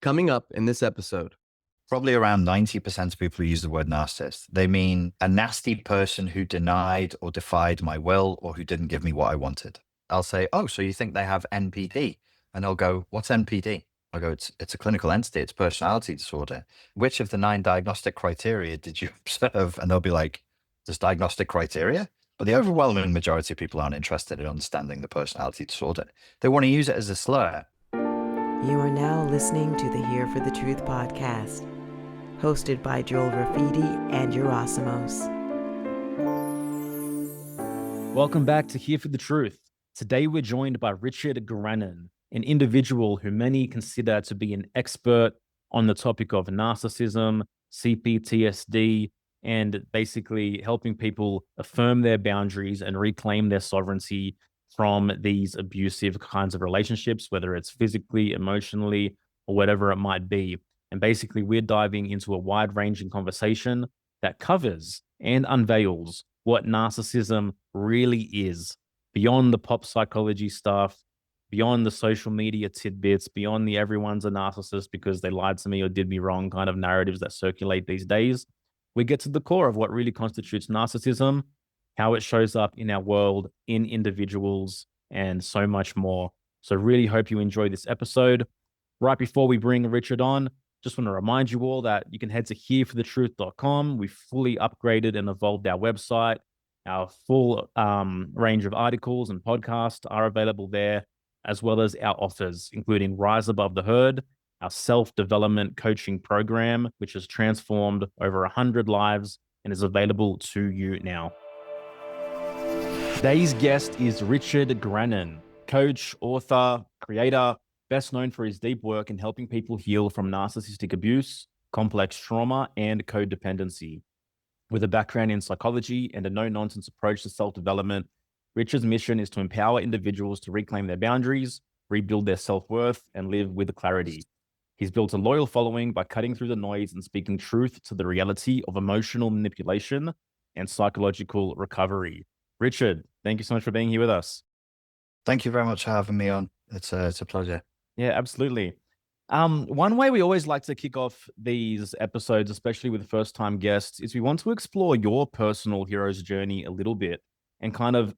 Coming up in this episode. Probably around 90% of people who use the word narcissist, they mean a nasty person who denied or defied my will or who didn't give me what I wanted. I'll say, oh, so you think they have NPD? And they'll go, what's NPD? I'll go, it's a clinical entity. It's personality disorder. Which of the 9 diagnostic criteria did you observe? And they'll be like, there's diagnostic criteria? But the overwhelming majority of people aren't interested in understanding the personality disorder. They want to use it as a slur. You are now listening to the Here for the Truth podcast, hosted by Joel Rafidi and Yerasimos. Welcome back to Here for the Truth. Today we're joined by Richard Grannon, an individual who many consider to be an expert on the topic of narcissism, CPTSD, and basically helping people affirm their boundaries and reclaim their sovereignty from these abusive kinds of relationships, whether it's physically, emotionally, or whatever it might be. And basically, we're diving into a wide-ranging conversation that covers and unveils what narcissism really is, beyond the pop psychology stuff, beyond the social media tidbits, beyond the everyone's a narcissist because they lied to me or did me wrong kind of narratives that circulate these days. We get to the core of what really constitutes narcissism, how it shows up in our world, in individuals, and so much more. So really hope you enjoy this episode. Right before we bring Richard on, just want to remind you all that you can head to hereforthetruth.com. We've fully upgraded and evolved our website. Our full range of articles and podcasts are available there, as well as our offers, including Rise Above the Herd, our self-development coaching program, which has transformed over 100 lives and is available to you now. Today's guest is Richard Grannon, coach, author, creator, best known for his deep work in helping people heal from narcissistic abuse, complex trauma, and codependency. With a background in psychology and a no-nonsense approach to self-development, Richard's mission is to empower individuals to reclaim their boundaries, rebuild their self-worth, and live with clarity. He's built a loyal following by cutting through the noise and speaking truth to the reality of emotional manipulation and psychological recovery. Richard, thank you so much for being here with us. Thank you very much for having me on. It's a pleasure. Yeah, absolutely. One way we always like to kick off these episodes, especially with first-time guests, is we want to explore your personal hero's journey a little bit and kind of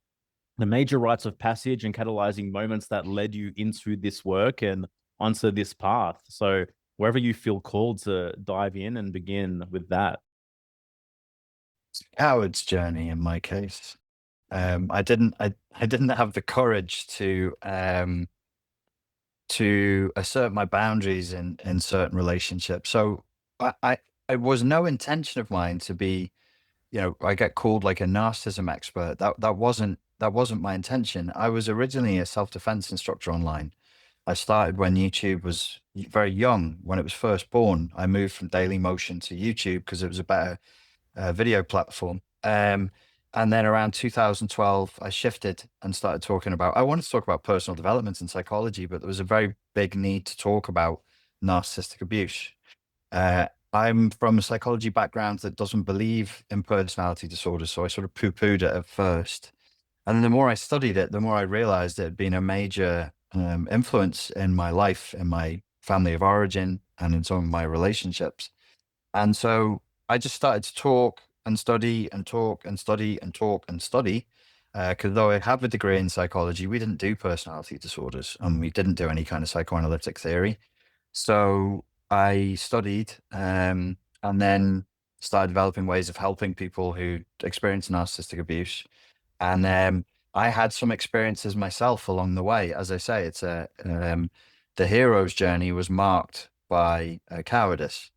the major rites of passage and catalyzing moments that led you into this work and onto this path. So wherever you feel called to dive in and begin with that. Coward's journey in my case. I didn't have the courage to assert my boundaries in certain relationships. So it was no intention of mine to be, I get called like a narcissism expert. That wasn't my intention. I was originally a self-defense instructor online. I started when YouTube was very young, when it was first born. I moved from Daily Motion to YouTube because it was a better video platform. And then around 2012, I shifted and started I wanted to talk about personal development and psychology, but there was a very big need to talk about narcissistic abuse. I'm from a psychology background that doesn't believe in personality disorders, so I sort of poo-pooed it at first. And then the more I studied it, the more I realized it had been a major influence in my life, in my family of origin, and in some of my relationships. And so I just started to talk and study and talk and study and talk and study. Because though I have a degree in psychology, we didn't do personality disorders and we didn't do any kind of psychoanalytic theory. So I studied and then started developing ways of helping people who experience narcissistic abuse. And I had some experiences myself along the way. As I say, it's the hero's journey was marked by cowardice.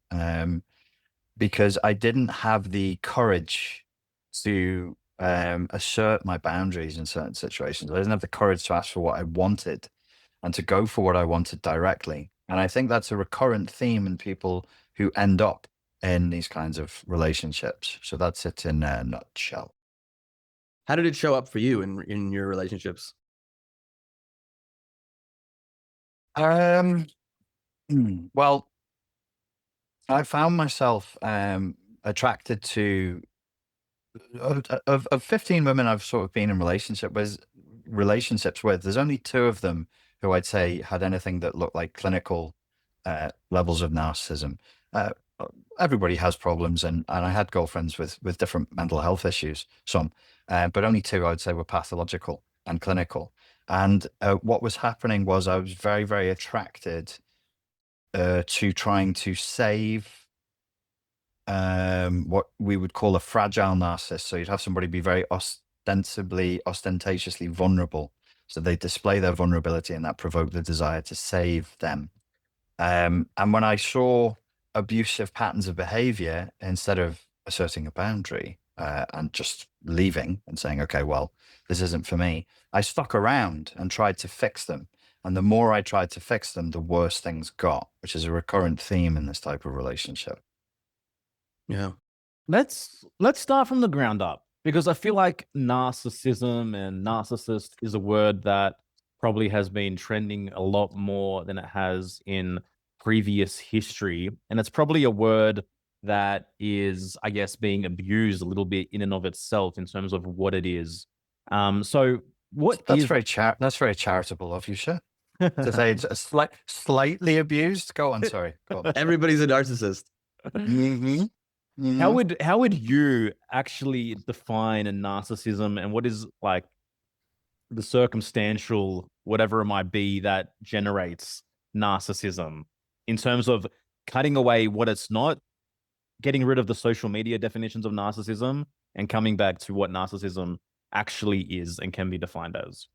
Because I didn't have the courage to assert my boundaries in certain situations. I didn't have the courage to ask for what I wanted and to go for what I wanted directly. And I think that's a recurrent theme in people who end up in these kinds of relationships. So that's it in a nutshell. How did it show up for you in your relationships? Well, I found myself attracted to of 15 women I've sort of been in relationships with. There's only 2 of them who I'd say had anything that looked like clinical levels of narcissism. Uh, Everybody has problems, and I had girlfriends with different mental health issues, some, but only two I would say were pathological and clinical. And what was happening was I was very, very attracted to trying to save what we would call a fragile narcissist. So you'd have somebody be very ostentatiously vulnerable. So they display their vulnerability, and that provoked the desire to save them. And when I saw abusive patterns of behavior, instead of asserting a boundary and just leaving and saying, okay, well, this isn't for me, I stuck around and tried to fix them. And the more I tried to fix them, the worse things got, which is a recurrent theme in this type of relationship. Yeah. Let's start from the ground up, because I feel like narcissism and narcissist is a word that probably has been trending a lot more than it has in previous history. And it's probably a word that is, I guess, being abused a little bit in and of itself in terms of what it is. So what That's is... that's very charitable of you, sir. To say it's slightly abused. Go on, sorry. Go on. Everybody's a narcissist. Mm-hmm. Mm-hmm. How would you actually define a narcissism, and what is like the circumstantial, whatever it might be, that generates narcissism, in terms of cutting away what it's not, getting rid of the social media definitions of narcissism, and coming back to what narcissism actually is and can be defined as?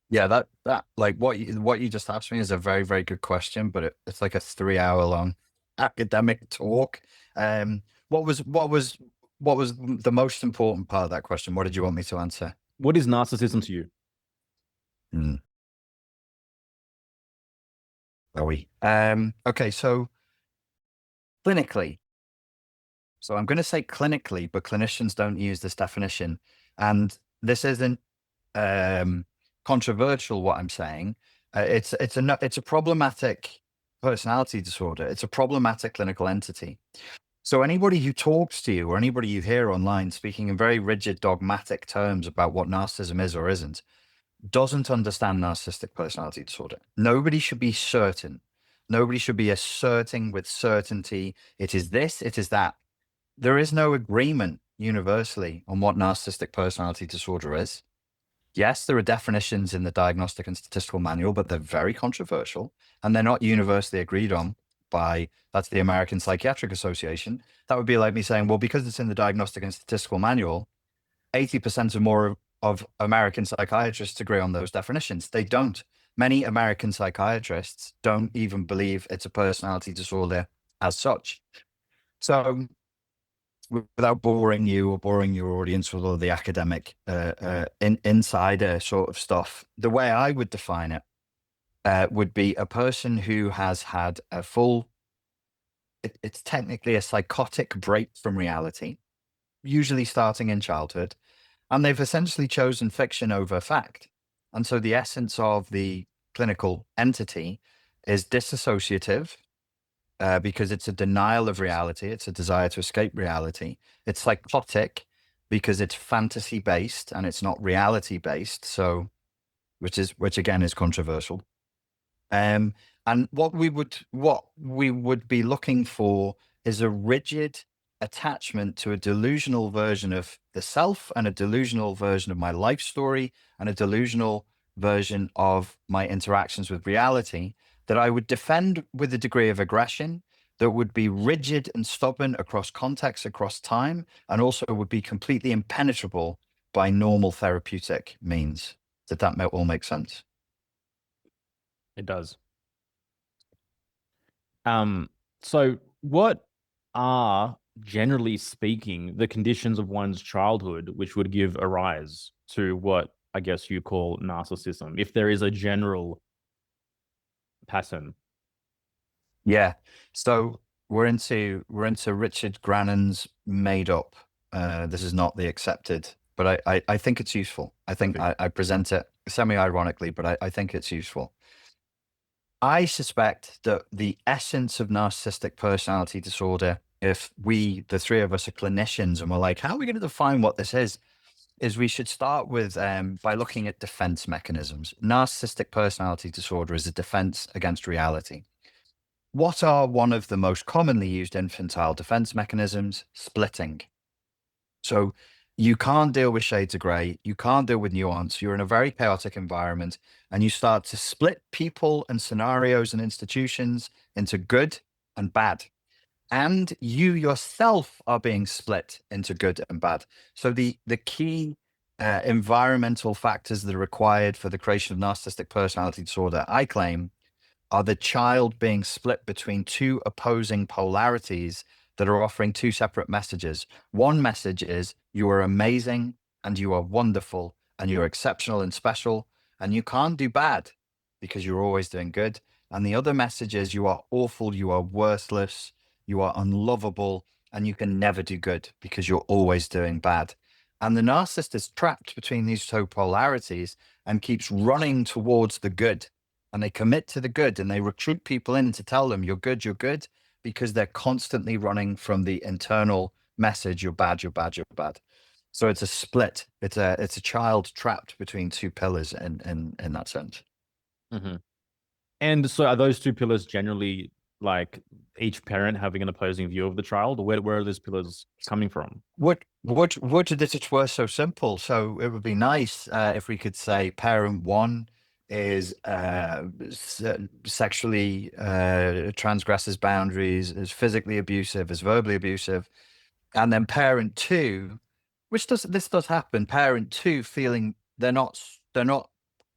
Yeah, that like what you just asked me is a very, very good question, but it's like a 3-hour long academic talk. What was the most important part of that question? What did you want me to answer? What is narcissism to you? Are we? Okay, so clinically. So I'm going to say clinically, but clinicians don't use this definition, and this isn't controversial. What I'm saying, it's a problematic personality disorder. It's a problematic clinical entity. So anybody who talks to you, or anybody you hear online speaking in very rigid, dogmatic terms about what narcissism is or isn't, doesn't understand narcissistic personality disorder. Nobody should be certain. Nobody should be asserting with certainty, it is this, it is that. There is no agreement universally on what narcissistic personality disorder is. Yes, there are definitions in the Diagnostic and Statistical Manual, but they're very controversial, and they're not universally agreed on by, that's the American Psychiatric Association. That would be like me saying, well, because it's in the Diagnostic and Statistical Manual, 80% or more of American psychiatrists agree on those definitions. They don't. Many American psychiatrists don't even believe it's a personality disorder as such. So without boring you or boring your audience with all the academic insider sort of stuff, the way I would define it would be a person who has had a full, it's technically a psychotic break from reality, usually starting in childhood, and they've essentially chosen fiction over fact. And so the essence of the clinical entity is disassociative, because it's a denial of reality. It's a desire to escape reality. It's psychotic because it's fantasy based and it's not reality based. So, which again is controversial. And what we would be looking for is a rigid attachment to a delusional version of the self, and a delusional version of my life story, and a delusional version of my interactions with reality, that I would defend with a degree of aggression that would be rigid and stubborn across context, across time, and also would be completely impenetrable by normal therapeutic means. Did that all make sense? It does. So what are, generally speaking, the conditions of one's childhood which would give a rise to what I guess you call narcissism, if there is a general pattern? Yeah. So we're into Richard Grannon's made up. This is not the accepted, but I think it's useful. I think I present it semi-ironically, but I think it's useful. I suspect that the essence of narcissistic personality disorder, if we, the three of us, are clinicians and we're like, how are we going to define what this is we should start with by looking at defense mechanisms. Narcissistic personality disorder is a defense against reality. What are one of the most commonly used infantile defense mechanisms? Splitting. So you can't deal with shades of gray. You can't deal with nuance. You're in a very chaotic environment, and you start to split people and scenarios and institutions into good and bad. And you yourself are being split into good and bad. So the key environmental factors that are required for the creation of narcissistic personality disorder, I claim, are the child being split between two opposing polarities that are offering two separate messages. One message is you are amazing and you are wonderful and you're exceptional and special and you can't do bad because you're always doing good. And the other message is you are awful, you are worthless, you are unlovable, and you can never do good because you're always doing bad. And the narcissist is trapped between these two polarities and keeps running towards the good. And they commit to the good and they recruit people in to tell them you're good, because they're constantly running from the internal message, you're bad, you're bad, you're bad. So it's a split. It's a child trapped between two pillars in that sense. Mm-hmm. And so are those two pillars generally like each parent having an opposing view of the child, or where are those pillars coming from? What did it were so simple? So it would be nice if we could say parent one is sexually transgresses boundaries, is physically abusive, is verbally abusive, and then parent two, this does happen. Parent two feeling they're not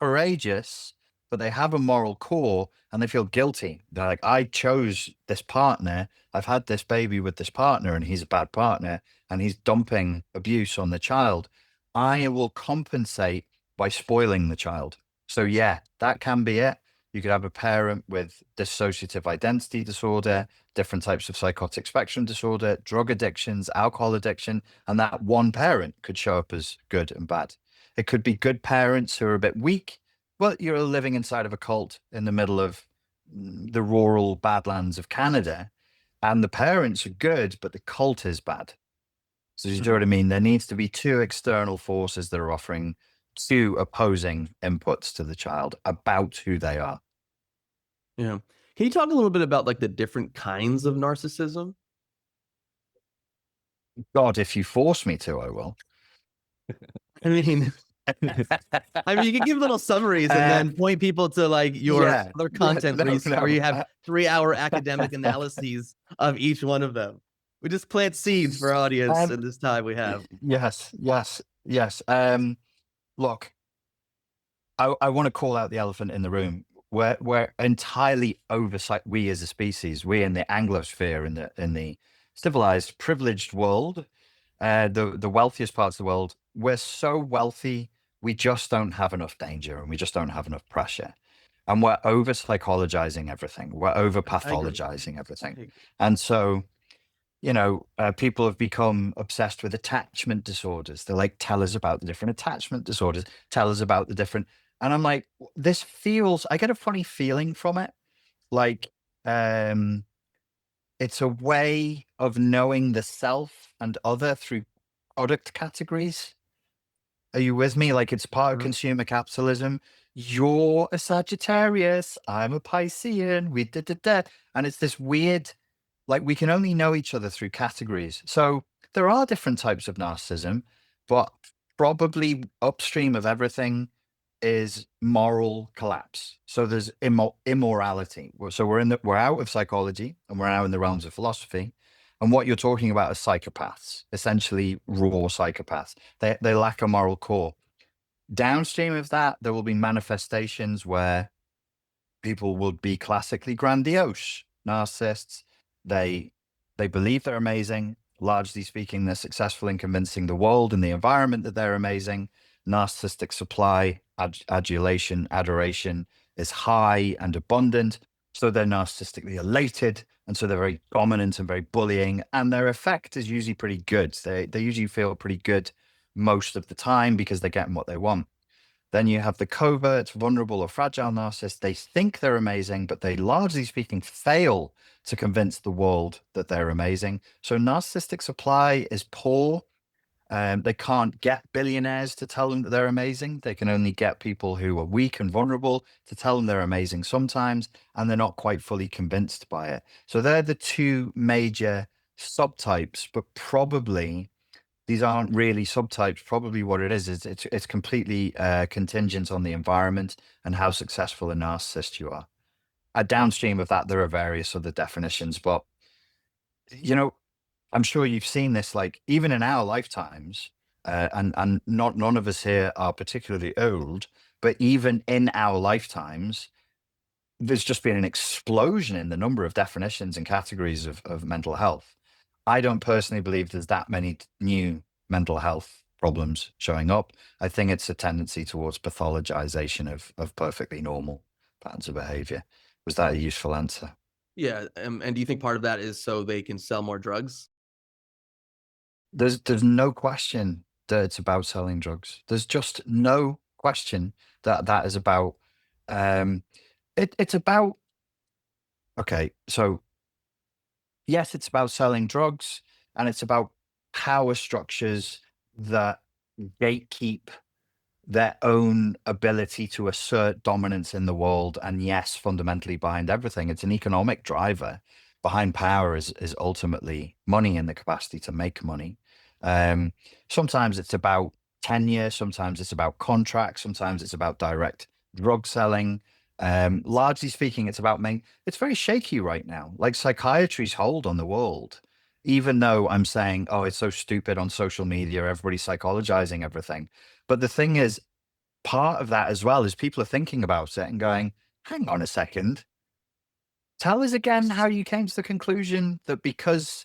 courageous, but they have a moral core and they feel guilty. They're like, I chose this partner. I've had this baby with this partner and he's a bad partner and he's dumping abuse on the child. I will compensate by spoiling the child. So yeah, that can be it. You could have a parent with dissociative identity disorder, different types of psychotic spectrum disorder, drug addictions, alcohol addiction, and that one parent could show up as good and bad. It could be good parents who are a bit weak. Well, you're living inside of a cult in the middle of the rural badlands of Canada, and the parents are good, but the cult is bad. So you know what I mean? There needs to be two external forces that are offering two opposing inputs to the child about who they are. Yeah. Can you talk a little bit about like the different kinds of narcissism? God, if you force me to, I will. I mean, you can give little summaries and then point people to like your other content where you have 3-hour academic analyses of each one of them. We just plant seeds for our audience in this time we have. Yes. Look, I want to call out the elephant in the room. We're entirely oversight. We as a species, we in the Anglosphere, in the civilized, privileged world, the wealthiest parts of the world, we're so wealthy, we just don't have enough danger and we just don't have enough pressure. And we're over psychologizing everything. We're over pathologizing everything. And so, people have become obsessed with attachment disorders. They're like, tell us about the different attachment disorders. Tell us about the different. And I'm like, I get a funny feeling from it. Like, it's a way of knowing the self and other through product categories. Are you with me? Like, it's part of consumer capitalism. You're a Sagittarius. I'm a Piscean. And it's this weird, like, we can only know each other through categories. So there are different types of narcissism, but probably upstream of everything is moral collapse. So there's immorality. So we're out of psychology and we're now in the realms of philosophy. And what you're talking about are psychopaths, essentially raw psychopaths. They lack a moral core. Downstream of that, there will be manifestations where people will be classically grandiose narcissists. They believe they're amazing. Largely speaking, they're successful in convincing the world and the environment that they're amazing. Narcissistic supply, adulation, adoration is high and abundant. So they're narcissistically elated. And so they're very dominant and very bullying. And their effect is usually pretty good. They usually feel pretty good most of the time because they're getting what they want. Then you have the covert, vulnerable, or fragile narcissist. They think they're amazing, but they, largely speaking, fail to convince the world that they're amazing. So narcissistic supply is poor They can't get billionaires to tell them that they're amazing. They can only get people who are weak and vulnerable to tell them they're amazing sometimes, and they're not quite fully convinced by it. So they're the two major subtypes, but probably these aren't really subtypes. Probably what it is it's completely contingent on the environment and how successful a narcissist you are. Downstream of that, there are various other definitions, but I'm sure you've seen this, like even in our lifetimes, and none of us here are particularly old, but even in our lifetimes, there's just been an explosion in the number of definitions and categories of mental health. I don't personally believe there's that many new mental health problems showing up. I think it's a tendency towards pathologization of perfectly normal patterns of behavior. Was that a useful answer? Yeah. And do you think part of that is so they can sell more drugs? There's no question that it's about selling drugs. There's just no question that is about it's about, okay, so yes, it's about selling drugs, and it's about power structures that gatekeep their own ability to assert dominance in the world. And yes, fundamentally behind everything, it's an economic driver. Behind power is ultimately money and the capacity to make money. Sometimes it's about tenure, sometimes it's about contracts, sometimes it's about direct drug selling. Largely speaking, it's about it's very shaky right now. Like psychiatry's hold on the world, even though I'm saying, oh, it's so stupid on social media, everybody's psychologizing everything. But the thing is, part of that as well is people are thinking about it and going, hang on a second. Tell us again how you came to the conclusion that because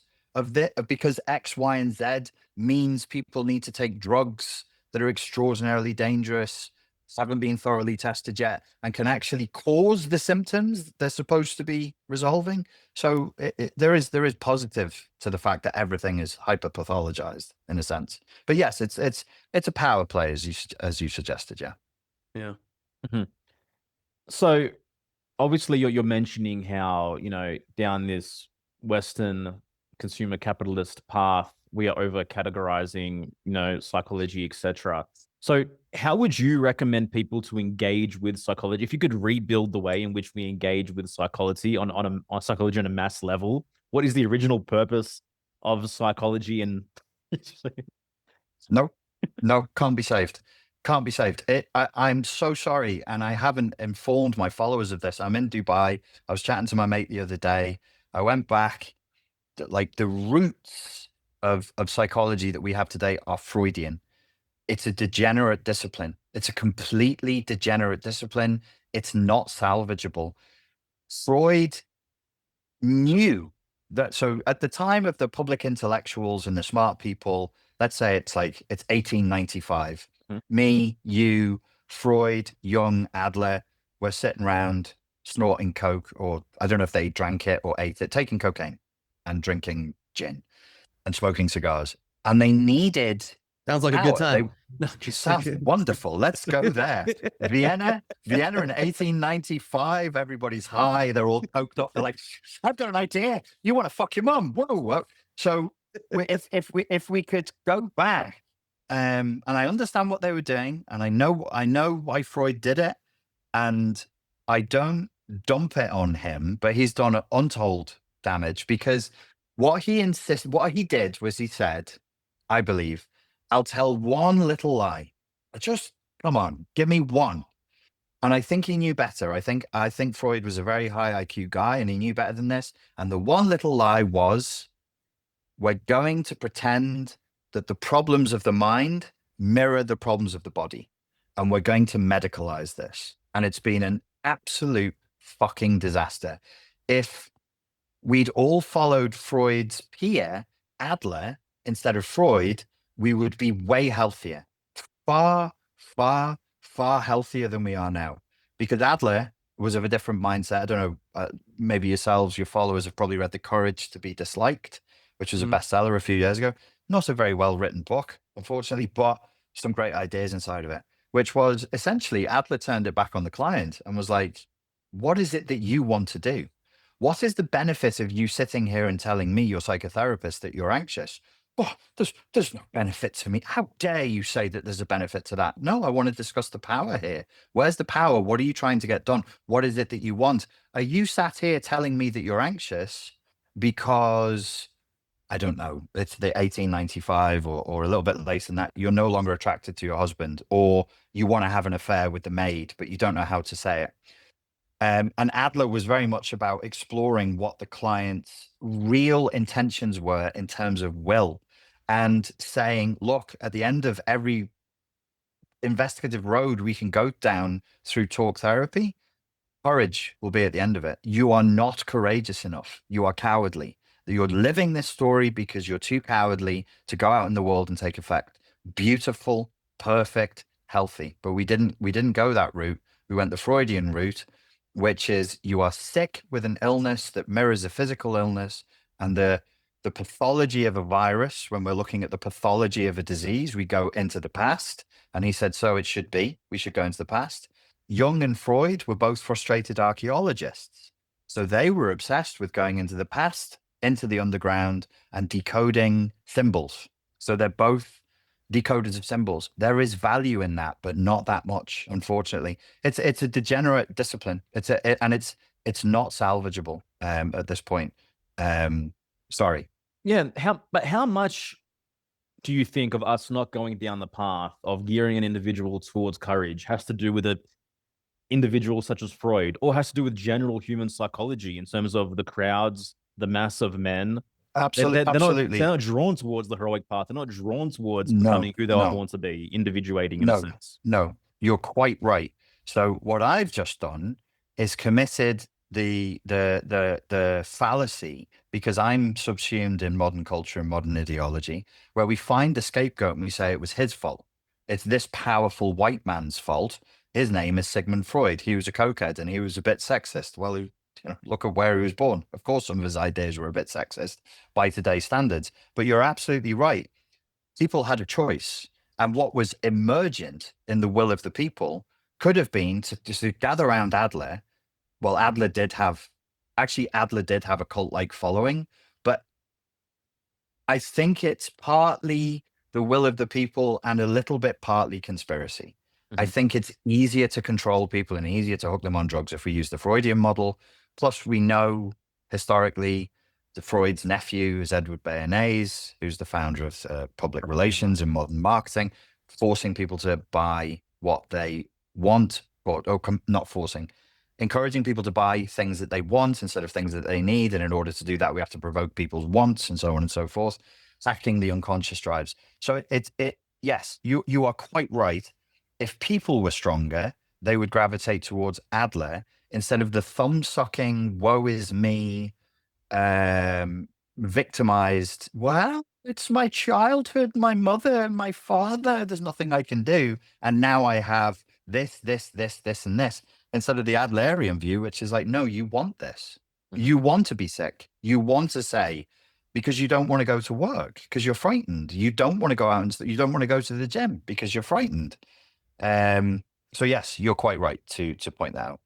X, Y, and Z means people need to take drugs that are extraordinarily dangerous, haven't been thoroughly tested yet, and can actually cause the symptoms they're supposed to be resolving. So there is positive to the fact that everything is hyper-pathologized in a sense. But yes, it's a power play as you suggested. Yeah. Yeah. Mm-hmm. So obviously you're mentioning how, down this Western consumer capitalist path, we are over categorizing, psychology, etc. So how would you recommend people to engage with psychology? If you could rebuild the way in which we engage with psychology on psychology on a mass level, what is the original purpose of psychology? And No, can't be saved. Can't be saved. I'm so sorry, and I haven't informed my followers of this. I'm in Dubai. I was chatting to my mate the other day. I went back. Like the roots of psychology that we have today are Freudian. It's a degenerate discipline. It's a completely degenerate discipline. It's not salvageable. Freud knew that. So at the time of the public intellectuals and the smart people, let's say it's 1895. Me, you, Freud, Jung, Adler, were sitting around snorting coke, or I don't know if they drank it or ate it, taking cocaine and drinking gin and smoking cigars. And they needed Sounds like a good time. Sounds wonderful. Let's go there. Vienna in 1895. Everybody's high. They're all coked up. They're like, I've got an idea. You want to fuck your mum? Whoa. So if we could go back, and I understand what they were doing, and I know why Freud did it, and I don't dump it on him, but he's done untold damage, because what he did was he said, I believe, I'll tell one little lie. Just come on, give me one. And I think he knew better. I think Freud was a very high IQ guy, and he knew better than this. And the one little lie was, we're going to pretend that the problems of the mind mirror the problems of the body, and we're going to medicalize this. And it's been an absolute fucking disaster. If we'd all followed Freud's peer, Adler, instead of Freud, we would be way healthier, far, far, far healthier than we are now. Because Adler was of a different mindset. I don't know, maybe yourselves, your followers have probably read The Courage to be Disliked, which was a bestseller a few years ago. Not a very well-written book, unfortunately, but some great ideas inside of it, which was essentially Adler turned it back on the client and was like, what is it that you want to do? What is the benefit of you sitting here and telling me, your psychotherapist, that you're anxious? Oh, there's no benefit to me. How dare you say that there's a benefit to that? No, I want to discuss the power here. Where's the power? What are you trying to get done? What is it that you want? Are you sat here telling me that you're anxious because, I don't know, it's the 1895 or a little bit later than that, you're no longer attracted to your husband, or you want to have an affair with the maid, but you don't know how to say it? And Adler was very much about exploring what the client's real intentions were in terms of will, and saying, look, at the end of every investigative road we can go down through talk therapy, courage will be at the end of it. You are not courageous enough. You are cowardly. You're living this story because you're too cowardly to go out in the world and take effect. Beautiful, perfect, healthy. But we didn't go that route. We went the Freudian route, which is you are sick with an illness that mirrors a physical illness, and the pathology of a virus. When we're looking at the pathology of a disease, we go into the past. And he said, so it should be. We should go into the past. Jung and Freud were both frustrated archaeologists. So they were obsessed with going into the past, into the underground, and decoding symbols. So they're both decoders of symbols. There is value in that, but not that much, unfortunately. It's a degenerate discipline. It's not salvageable at this point. Sorry. Yeah. How much do you think of us not going down the path of gearing an individual towards courage has to do with an individual such as Freud, or has to do with general human psychology in terms of the crowds, the mass of men? Absolutely. They're not drawn towards the heroic path. They're not drawn towards becoming who they want to be, individuating in a sense. No, you're quite right. So what I've just done is committed the fallacy, because I'm subsumed in modern culture and modern ideology, where we find a scapegoat and we say it was his fault. It's this powerful white man's fault. His name is Sigmund Freud. He was a cokehead and he was a bit sexist. Well, look at where he was born. Of course, some of his ideas were a bit sexist by today's standards. But you're absolutely right. People had a choice. And what was emergent in the will of the people could have been to gather around Adler. Well, Adler did have a cult-like following, but I think it's partly the will of the people and a little bit partly conspiracy. Mm-hmm. I think it's easier to control people and easier to hook them on drugs if we use the Freudian model. Plus, we know historically Freud's nephew is Edward Bernays, who's the founder of public relations and modern marketing, forcing people to buy what they want, not forcing, encouraging people to buy things that they want instead of things that they need. And in order to do that, we have to provoke people's wants and so on and so forth. It's acting the unconscious drives. So yes, you are quite right. If people were stronger, they would gravitate towards Adler instead of the thumb-sucking, woe is me, victimized, well, it's my childhood, my mother and my father, there's nothing I can do. And now I have this, and this. Instead of the Adlerian view, which is like, no, you want this. You want to be sick. You want to say, because you don't want to go to work because you're frightened. You don't want to go out and you don't want to go to the gym because you're frightened. So yes, you're quite right to point that out.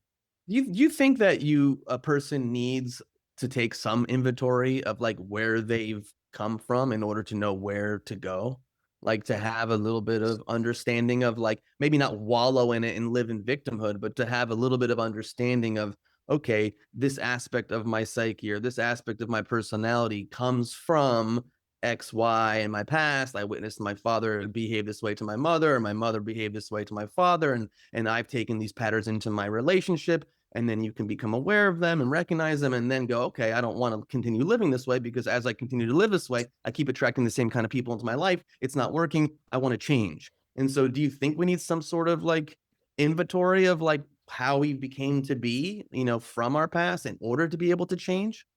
You think that a person needs to take some inventory of like where they've come from in order to know where to go? Like to have a little bit of understanding of like, maybe not wallow in it and live in victimhood, but to have a little bit of understanding of, okay, this aspect of my psyche or this aspect of my personality comes from X, Y in my past. I witnessed my father behave this way to my mother, and my mother behaved this way to my father, and I've taken these patterns into my relationship. And then you can become aware of them and recognize them and then go, okay, I don't want to continue living this way because as I continue to live this way, I keep attracting the same kind of people into my life. It's not working. I want to change. And so do you think we need some sort of like inventory of like how we became to be, from our past in order to be able to change?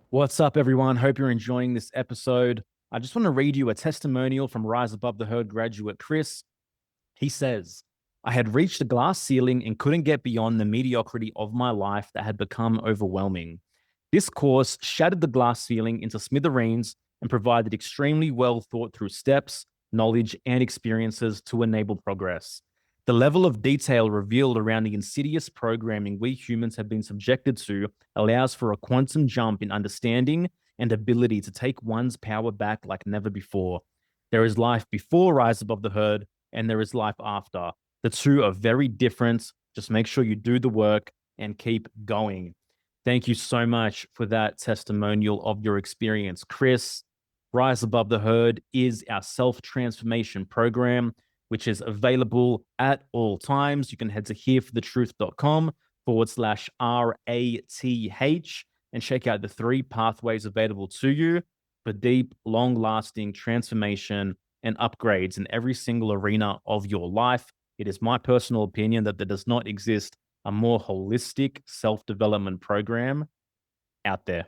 What's up, everyone? Hope you're enjoying this episode. I just want to read you a testimonial from Rise Above the Herd graduate Chris. He says, I had reached a glass ceiling and couldn't get beyond the mediocrity of my life that had become overwhelming. This course shattered the glass ceiling into smithereens and provided extremely well thought through steps, knowledge, and experiences to enable progress. The level of detail revealed around the insidious programming we humans have been subjected to allows for a quantum jump in understanding and ability to take one's power back like never before. There is life before Rise Above the Herd, and there is life after. The two are very different. Just make sure you do the work and keep going. Thank you so much for that testimonial of your experience, Chris. Rise Above the Herd is our self-transformation program, which is available at all times. You can head to hereforthetruth.com/RATH and check out the 3 pathways available to you for deep, long-lasting transformation and upgrades in every single arena of your life. It is my personal opinion that there does not exist a more holistic self-development program out there.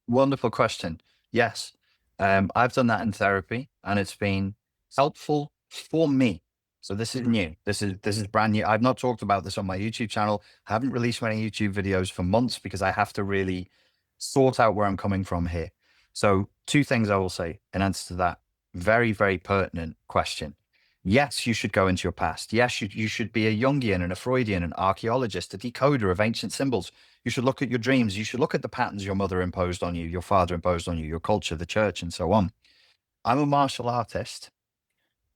Wonderful question. Yes. I've done that in therapy, and it's been helpful for me. So this is new. This is brand new. I've not talked about this on my YouTube channel. I haven't released many YouTube videos for months because I have to really sort out where I'm coming from here. So 2 things I will say in answer to that very, very pertinent question. Yes, you should go into your past. Yes, you should be a Jungian and a Freudian, an archaeologist, a decoder of ancient symbols. You should look at your dreams. You should look at the patterns your mother imposed on you, your father imposed on you, your culture, the church, and so on. I'm a martial artist,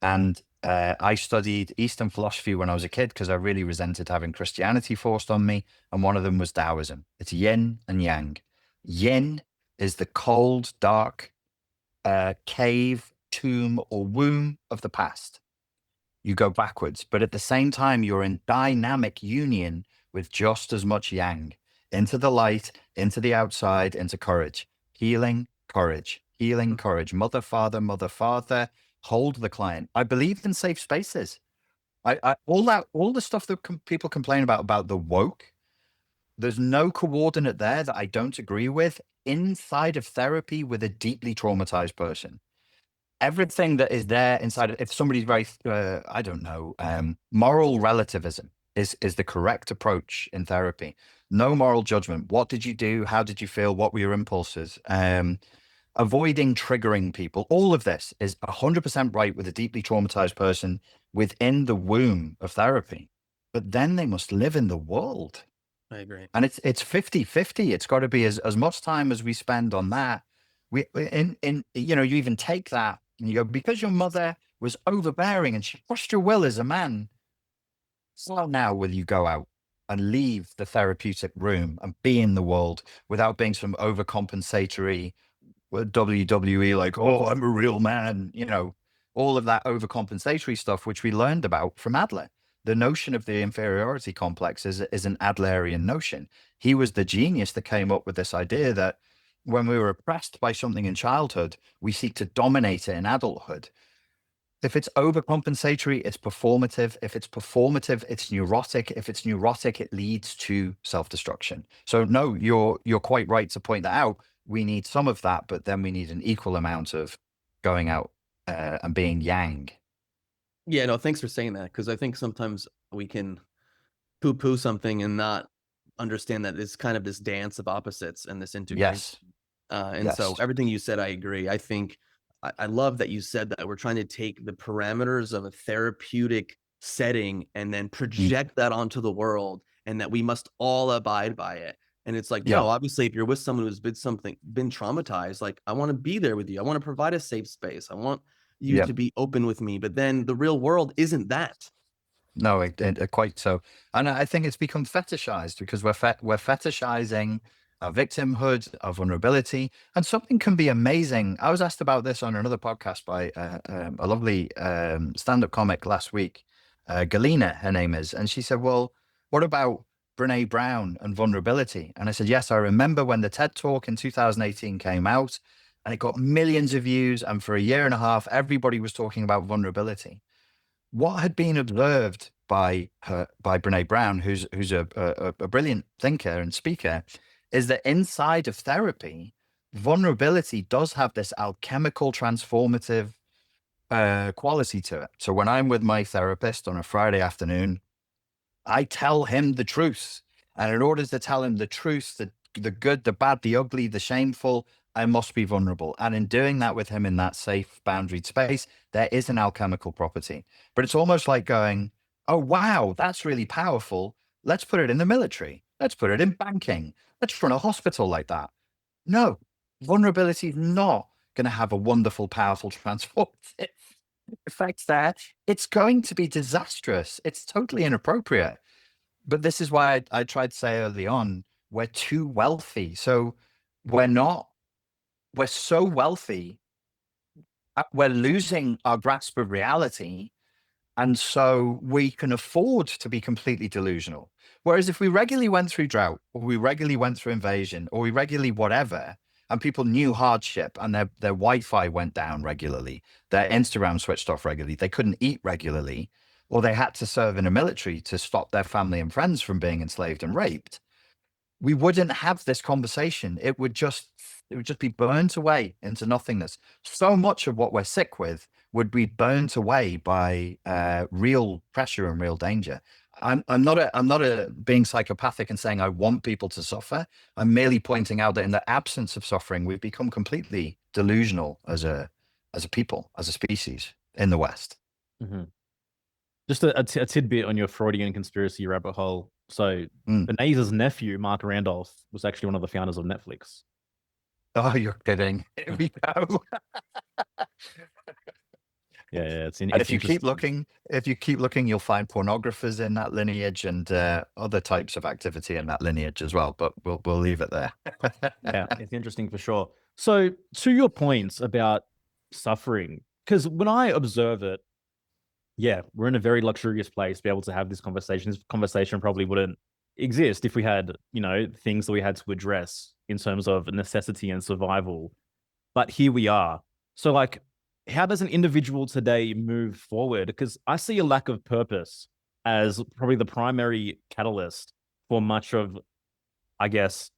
and I studied Eastern philosophy when I was a kid because I really resented having Christianity forced on me. And one of them was Taoism. It's yin and yang. Yin is the cold, dark cave, tomb, or womb of the past. You go backwards, but at the same time, you're in dynamic union with just as much yang, into the light, into the outside, into courage, healing, courage, mother, father, hold the client. I believe in safe spaces. All the stuff that people complain about the woke, there's no coordinate there that I don't agree with inside of therapy with a deeply traumatized person. Everything that is there inside, if somebody's very, I don't know, moral relativism is the correct approach in therapy. No moral judgment. What did you do? How did you feel? What were your impulses? Avoiding triggering people. All of this is 100% right with a deeply traumatized person within the womb of therapy. But then they must live in the world. I agree. And it's 50-50. It's got to be as much time as we spend on that. You even take that and you go, because your mother was overbearing and she crushed your will as a man. So now will you go out and leave the therapeutic room and be in the world without being some overcompensatory WWE, like, oh, I'm a real man, all of that overcompensatory stuff, which we learned about from Adler. The notion of the inferiority complex is an Adlerian notion. He was the genius that came up with this idea that when we were oppressed by something in childhood, we seek to dominate it in adulthood. If it's overcompensatory, it's performative. If it's performative, it's neurotic. If it's neurotic, it leads to self-destruction. So no, you're quite right to point that out. We need some of that, but then we need an equal amount of going out and being yang. Yeah, no, thanks for saying that, because I think sometimes we can poo-poo something and not understand that it's kind of this dance of opposites and this integration. Yes. So everything you said, I agree. I think I love that you said that we're trying to take the parameters of a therapeutic setting and then project that onto the world, and that we must all abide by it. And it's like, no, obviously, if you're with someone who's been traumatized, like, I want to be there with you. I want to provide a safe space. I want you to be open with me. But then the real world isn't that. No, quite so. And I think it's become fetishized because we're fetishizing our victimhood, our vulnerability, and something can be amazing. I was asked about this on another podcast by a lovely stand-up comic last week, Galina, her name is, and she said, well, what about Brene Brown and vulnerability? And I said, yes, I remember when the TED Talk in 2018 came out and it got millions of views, and for a year and a half, everybody was talking about vulnerability. What had been observed by Brene Brown, who's a brilliant thinker and speaker, is that inside of therapy, vulnerability does have this alchemical transformative quality to it. So when I'm with my therapist on a Friday afternoon, I tell him the truth. And in order to tell him the truth, the good, the bad, the ugly, the shameful, I must be vulnerable. And in doing that with him in that safe, boundaried space, there is an alchemical property. But it's almost like going, oh, wow, that's really powerful. Let's put it in the military. Let's put it in banking. Let's run a hospital like that. No, vulnerability is not going to have a wonderful, powerful, transformative effect there. It's going to be disastrous. It's totally inappropriate. But this is why I tried to say early on, we're too wealthy. So we're so wealthy, we're losing our grasp of reality. And so we can afford to be completely delusional. Whereas if we regularly went through drought, or we regularly went through invasion, or we regularly whatever, and people knew hardship and their Wi-Fi went down regularly, their Instagram switched off regularly, they couldn't eat regularly, or they had to serve in a military to stop their family and friends from being enslaved and raped, we wouldn't have this conversation. It would just be burnt away into nothingness. So much of what we're sick with would be burnt away by real pressure and real danger. I'm not being psychopathic and saying I want people to suffer. I'm merely pointing out that in the absence of suffering, we've become completely delusional as a people, as a species in the West. Mm-hmm. Just a tidbit on your Freudian conspiracy rabbit hole. So Benaze's nephew, Mark Randolph, was actually one of the founders of Netflix. Oh, you're kidding. Here we go. Yeah, it's if you keep looking, you'll find pornographers in that lineage and other types of activity in that lineage as well. But we'll leave it there. Yeah, it's interesting for sure. So to your points about suffering, because when I observe it, yeah, we're in a very luxurious place to be able to have this conversation. This conversation probably wouldn't exist if we had, things that we had to address in terms of necessity and survival. But here we are. So, like, how does an individual today move forward? Because I see a lack of purpose as probably the primary catalyst for much of, I guess,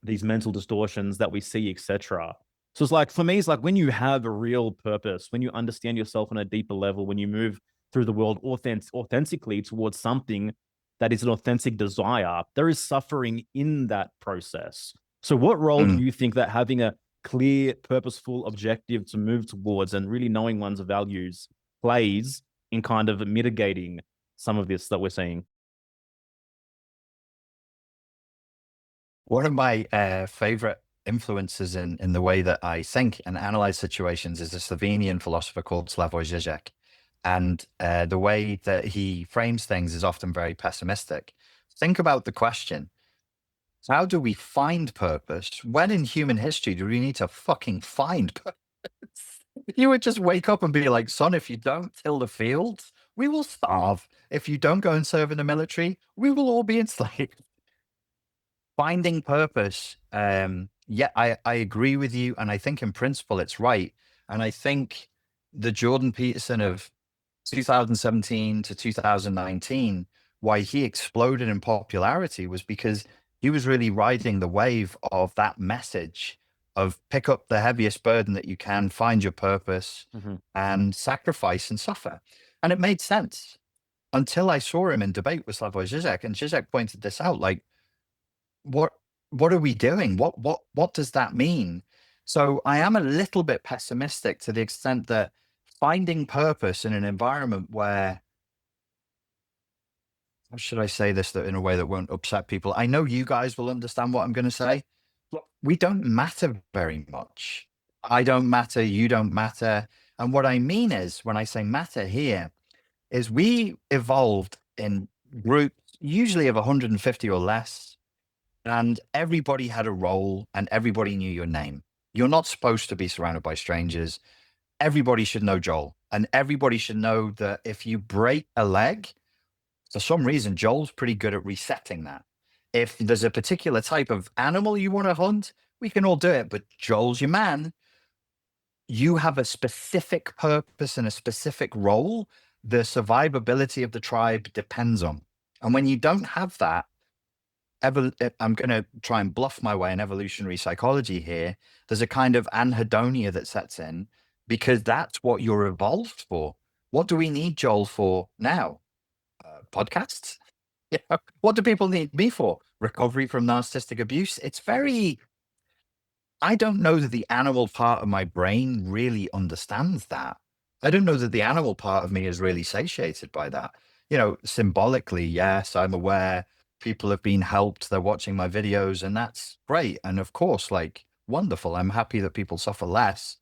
these mental distortions that we see, etc. So it's like, for me, it's like when you have a real purpose, when you understand yourself on a deeper level, when you move through the world authentically towards something that is an authentic desire, there is suffering in that process. So what role do you think that having a clear, purposeful objective to move towards and really knowing one's values plays in kind of mitigating some of this that we're seeing? One of my favorite influences in the way that I think and analyze situations is a Slovenian philosopher called Slavoj Žižek. And the way that he frames things is often very pessimistic. Think about the question: how do we find purpose? When in human history do we need to fucking find purpose? You would just wake up and be like, son, if you don't till the fields, we will starve. If you don't go and serve in the military, we will all be enslaved. Finding purpose. Yeah, I agree with you. And I think in principle, it's right. And I think the Jordan Peterson of 2017 to 2019, why he exploded in popularity was because he was really riding the wave of that message of pick up the heaviest burden that you can, find your purpose, and sacrifice and suffer. And it made sense until I saw him in debate with Slavoj Žižek, and Žižek pointed this out, like, what are we doing? What does that mean? So I am a little bit pessimistic to the extent that finding purpose in an environment where, how should I say this in a way that won't upset people? I know you guys will understand what I'm going to say. Look, we don't matter very much. I don't matter. You don't matter. And what I mean is, when I say matter here, is we evolved in groups, usually of 150 or less, and everybody had a role and everybody knew your name. You're not supposed to be surrounded by strangers. Everybody should know Joel, and everybody should know that if you break a leg, for some reason, Joel's pretty good at resetting that. If there's a particular type of animal you want to hunt, we can all do it, but Joel's your man. You have a specific purpose and a specific role the survivability of the tribe depends on. And when you don't have that, I'm going to try and bluff my way in evolutionary psychology here. There's a kind of anhedonia that sets in because that's what you're evolved for. What do we need Joel for now? Podcasts? Yeah. What do people need me for? Recovery from narcissistic abuse. It's very, I don't know that the animal part of my brain really understands that. I don't know that the animal part of me is really satiated by that. Symbolically, yes, I'm aware people have been helped. They're watching my videos and that's great. And of course, like, wonderful. I'm happy that people suffer less.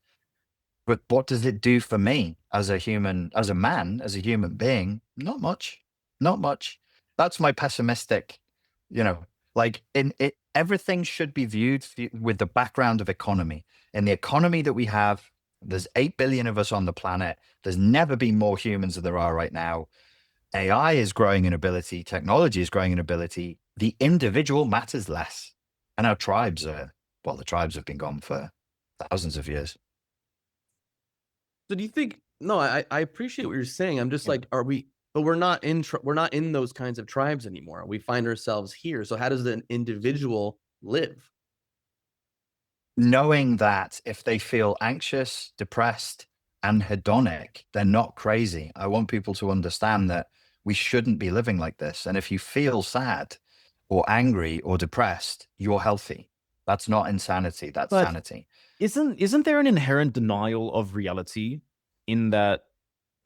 But what does it do for me as a human, as a man, as a human being? Not much. Not much. That's my pessimistic, like in it, everything should be viewed with the background of economy. In the economy that we have, there's 8 billion of us on the planet. There's never been more humans than there are right now. AI is growing in ability. Technology is growing in ability. The individual matters less. And our tribes the tribes have been gone for thousands of years. So do you think, no, I appreciate what you're saying. I'm just like, but we're not in those kinds of tribes anymore. We find ourselves here. So how does an individual live? Knowing that if they feel anxious, depressed, and hedonic, they're not crazy. I want people to understand that we shouldn't be living like this. And if you feel sad or angry or depressed, you're healthy. That's not insanity. That's sanity. Isn't there an inherent denial of reality in that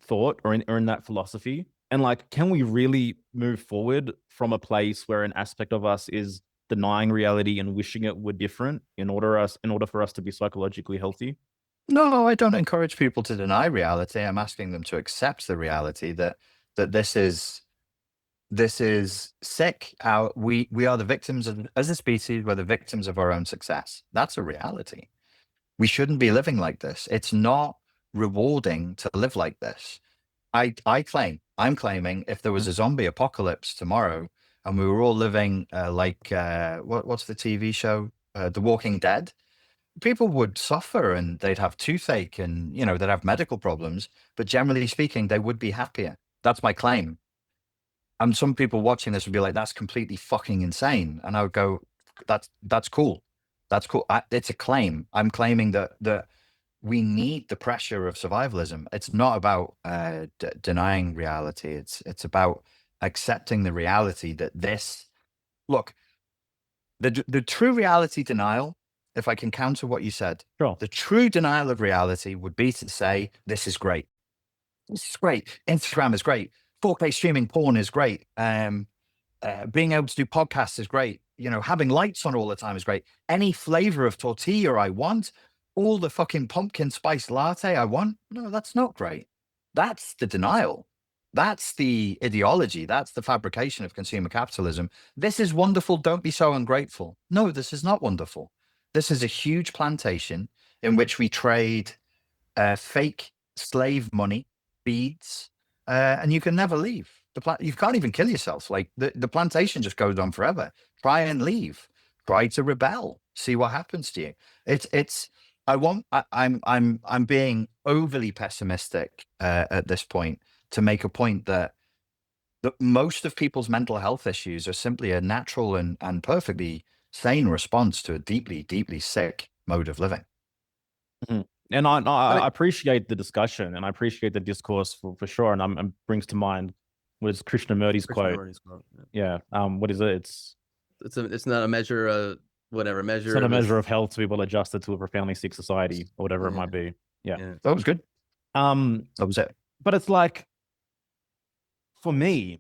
thought or in that philosophy? And like, can we really move forward from a place where an aspect of us is denying reality and wishing it were different in order for us to be psychologically healthy? No, I don't encourage people to deny reality. I'm asking them to accept the reality that this is sick. We are the victims as a species. We're the victims of our own success. That's a reality. We shouldn't be living like this. It's not rewarding to live like this. I'm claiming if there was a zombie apocalypse tomorrow and we were all living what's the TV show, The Walking Dead, people would suffer and they'd have toothache and they'd have medical problems, but generally speaking, they would be happier. That's my claim. And some people watching this would be like, that's completely fucking insane. And I would go, that's cool. That's cool. It's a claim. I'm claiming that we need the pressure of survivalism. It's not about denying reality. It's about accepting the reality that the true reality denial, if I can counter what you said, Sure. The true denial of reality would be to say, this is great. This is great. Instagram is great. 4K streaming porn is great. Being able to do podcasts is great. Having lights on all the time is great. Any flavor of tortilla I want, all the fucking pumpkin spice latte I want. No, that's not great. That's the denial. That's the ideology. That's the fabrication of consumer capitalism. This is wonderful. Don't be so ungrateful. No, this is not wonderful. This is a huge plantation in which we trade fake slave money, beads, and you can never leave. You can't even kill yourself. Like the plantation just goes on forever. Try and leave. Try to rebel. See what happens to you. I'm being overly pessimistic at this point to make a point that most of people's mental health issues are simply a natural and perfectly sane response to a deeply, deeply sick mode of living. Mm-hmm. And I appreciate the discussion and I appreciate the discourse for sure. And brings to mind was Krishnamurti's quote. Yeah. What is it? It's not a measure whatever measure. It's not a measure of health to be well adjusted to a profoundly sick society or whatever it might be. Yeah. That was good. That was it. But it's like, for me,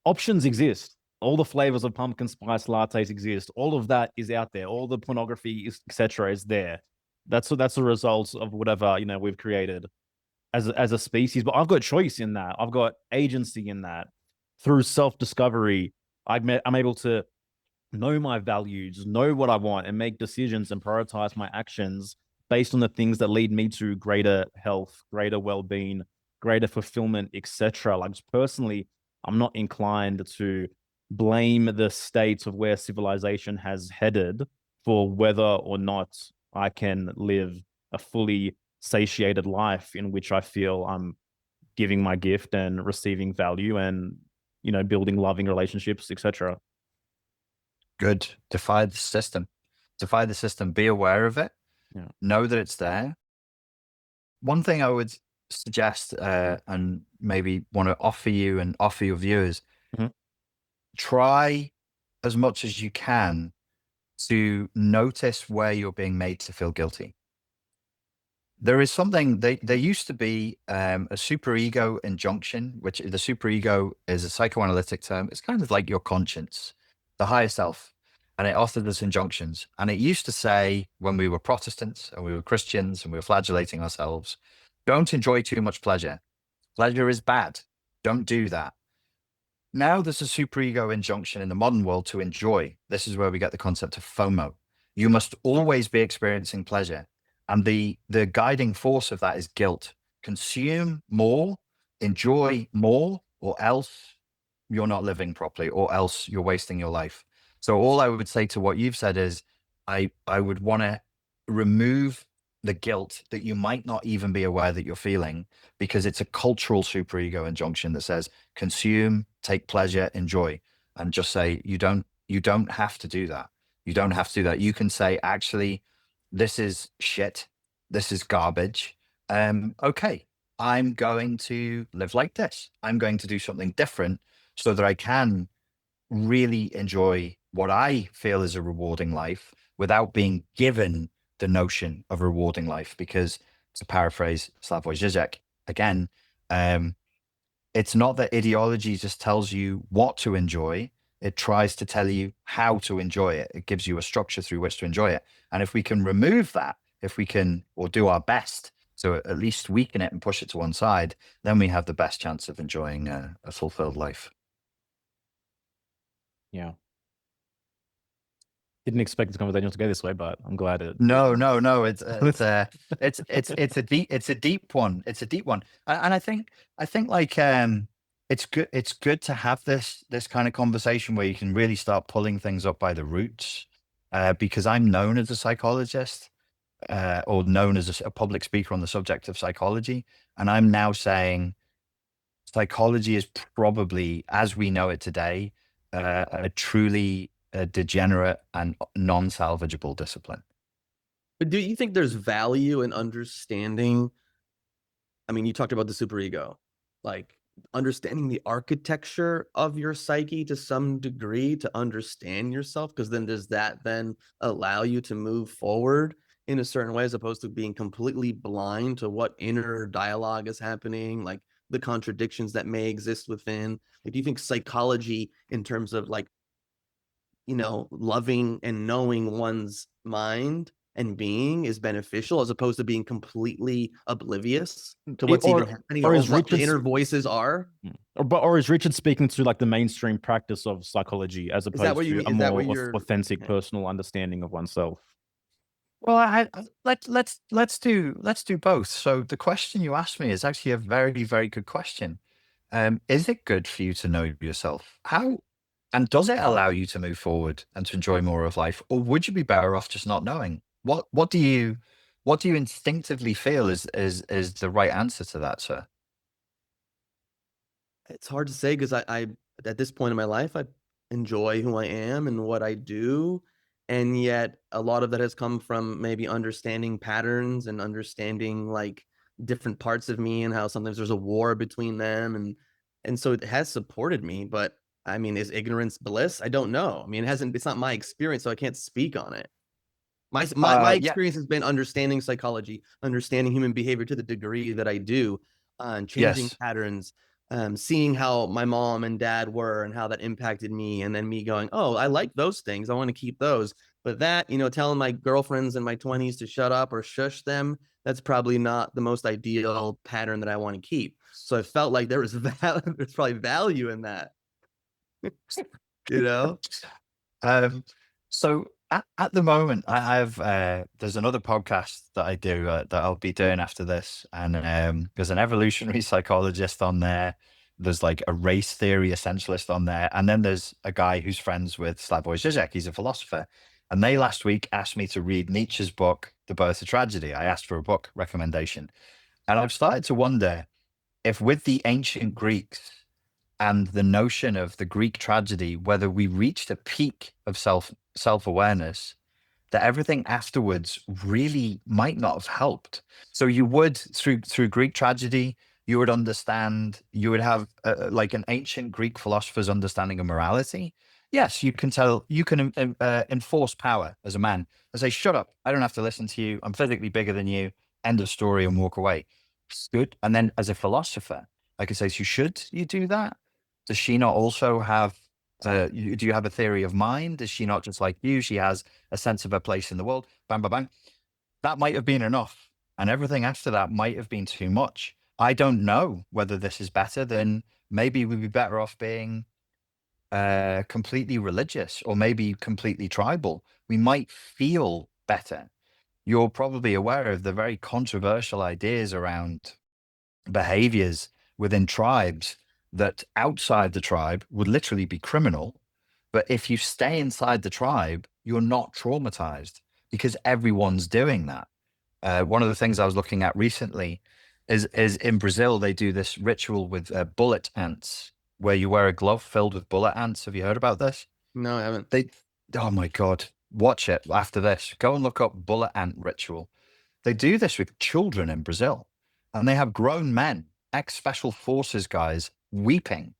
options exist. All the flavors of pumpkin spice lattes exist. All of that is out there. All the pornography, etc., is there. That's a result of whatever we've created as a species. But I've got choice in that. I've got agency in that. Through self-discovery, I'm able to know my values, know what I want, and make decisions and prioritize my actions based on the things that lead me to greater health, greater well-being, greater fulfillment, etc. Like personally, I'm not inclined to blame the state of where civilization has headed for whether or not I can live a fully satiated life in which I feel I'm giving my gift and receiving value and, building loving relationships, etc. Good. Defy the system. Defy the system. Be aware of it. Yeah. Know that it's there. One thing I would suggest and maybe want to offer you and offer your viewers, try as much as you can to notice where you're being made to feel guilty. There is something, there used to be a superego injunction, which the superego is a psychoanalytic term. It's kind of like your conscience, the higher self. and it authored us injunctions. And it used to say, when we were Protestants and we were Christians and we were flagellating ourselves, don't enjoy too much pleasure. Pleasure is bad. Don't do that. Now there's a superego injunction in the modern world to enjoy. This is where we get the concept of FOMO. You must always be experiencing pleasure. And the guiding force of that is guilt. Consume more, enjoy more, or else you're not living properly, or else you're wasting your life. So all I would say to what you've said is I would want to remove the guilt that you might not even be aware that you're feeling, because it's a cultural superego injunction that says consume, take pleasure, enjoy, and just say you don't have to do that. You don't have to do that. You can say, actually, this is shit. This is garbage. Okay, I'm going to live like this. I'm going to do something different so that I can really enjoy what I feel is a rewarding life without being given the notion of a rewarding life. Because, to paraphrase Slavoj Žižek again, it's not that ideology just tells you what to enjoy. It tries to tell you how to enjoy it. It gives you a structure through which to enjoy it. And if we can remove that, if we can, or do our best to at least weaken it and push it to one side, then we have the best chance of enjoying a fulfilled life. Yeah. Didn't expect this conversation to go this way, but I'm glad it. No. It's a deep one. It's a deep one, and I think like it's good. It's good to have this kind of conversation where you can really start pulling things up by the roots. Because I'm known as a psychologist, or known as a public speaker on the subject of psychology, and I'm now saying psychology is probably, as we know it today, a truly degenerate and non-salvageable discipline. But do you think there's value in understanding? I mean, you talked about the superego, like understanding the architecture of your psyche to some degree to understand yourself, because then does that then allow you to move forward in a certain way as opposed to being completely blind to what inner dialogue is happening, like the contradictions that may exist within? Like, do you think psychology in terms of like, loving and knowing one's mind and being is beneficial as opposed to being completely oblivious to what's even happening or what the inner voices are? Or is Richard speaking to like the mainstream practice of psychology as opposed to a more authentic personal understanding of oneself? Well, let's do both. So the question you asked me is actually a very, very good question. Is it good for you to know yourself? How? And does it allow you to move forward and to enjoy more of life? Or would you be better off just not knowing? What do you instinctively feel is the right answer to that, sir? It's hard to say, because I at this point in my life, I enjoy who I am and what I do. And yet a lot of that has come from maybe understanding patterns and understanding like different parts of me and how sometimes there's a war between them. And so it has supported me, but I mean, is ignorance bliss? I don't know. I mean, it's not my experience, so I can't speak on it. My experience has been understanding psychology, understanding human behavior to the degree that I do, and changing patterns, seeing how my mom and dad were and how that impacted me, and then me going, oh, I like those things, I want to keep those. But that, telling my girlfriends in my 20s to shut up or shush them, that's probably not the most ideal pattern that I want to keep. So I felt like there's probably value in that. So at the moment, I have there's another podcast that I do that I'll be doing after this, and there's an evolutionary psychologist on there. There's like a race theory essentialist on there, and then there's a guy who's friends with Slavoj Žižek. He's a philosopher, and they last week asked me to read Nietzsche's book, The Birth of Tragedy. I asked for a book recommendation, and I've started to wonder if, with the ancient Greeks and the notion of the Greek tragedy, whether we reached a peak of self-awareness, that everything afterwards really might not have helped. So you would, through Greek tragedy, you would understand, you would have like an ancient Greek philosopher's understanding of morality. Yes, you can enforce power as a man and say, shut up, I don't have to listen to you, I'm physically bigger than you, end of story, and walk away. It's good. And then as a philosopher, I could say, so should you do that? Does she not also have Do you have a theory of mind? Is she not just like you? She has a sense of her place in the world. Bang, bang, bang. That might have been enough. And everything after that might have been too much. I don't know whether this is better than, maybe we'd be better off being completely religious, or maybe completely tribal. We might feel better. You're probably aware of the very controversial ideas around behaviors within tribes that outside the tribe would literally be criminal. But if you stay inside the tribe, you're not traumatized because everyone's doing that. One of the things I was looking at recently is in Brazil, they do this ritual with bullet ants, where you wear a glove filled with bullet ants. Have you heard about this? No, I haven't. Oh my God, watch it after this. Go and look up bullet ant ritual. They do this with children in Brazil, and they have grown men, ex-special forces guys, weeping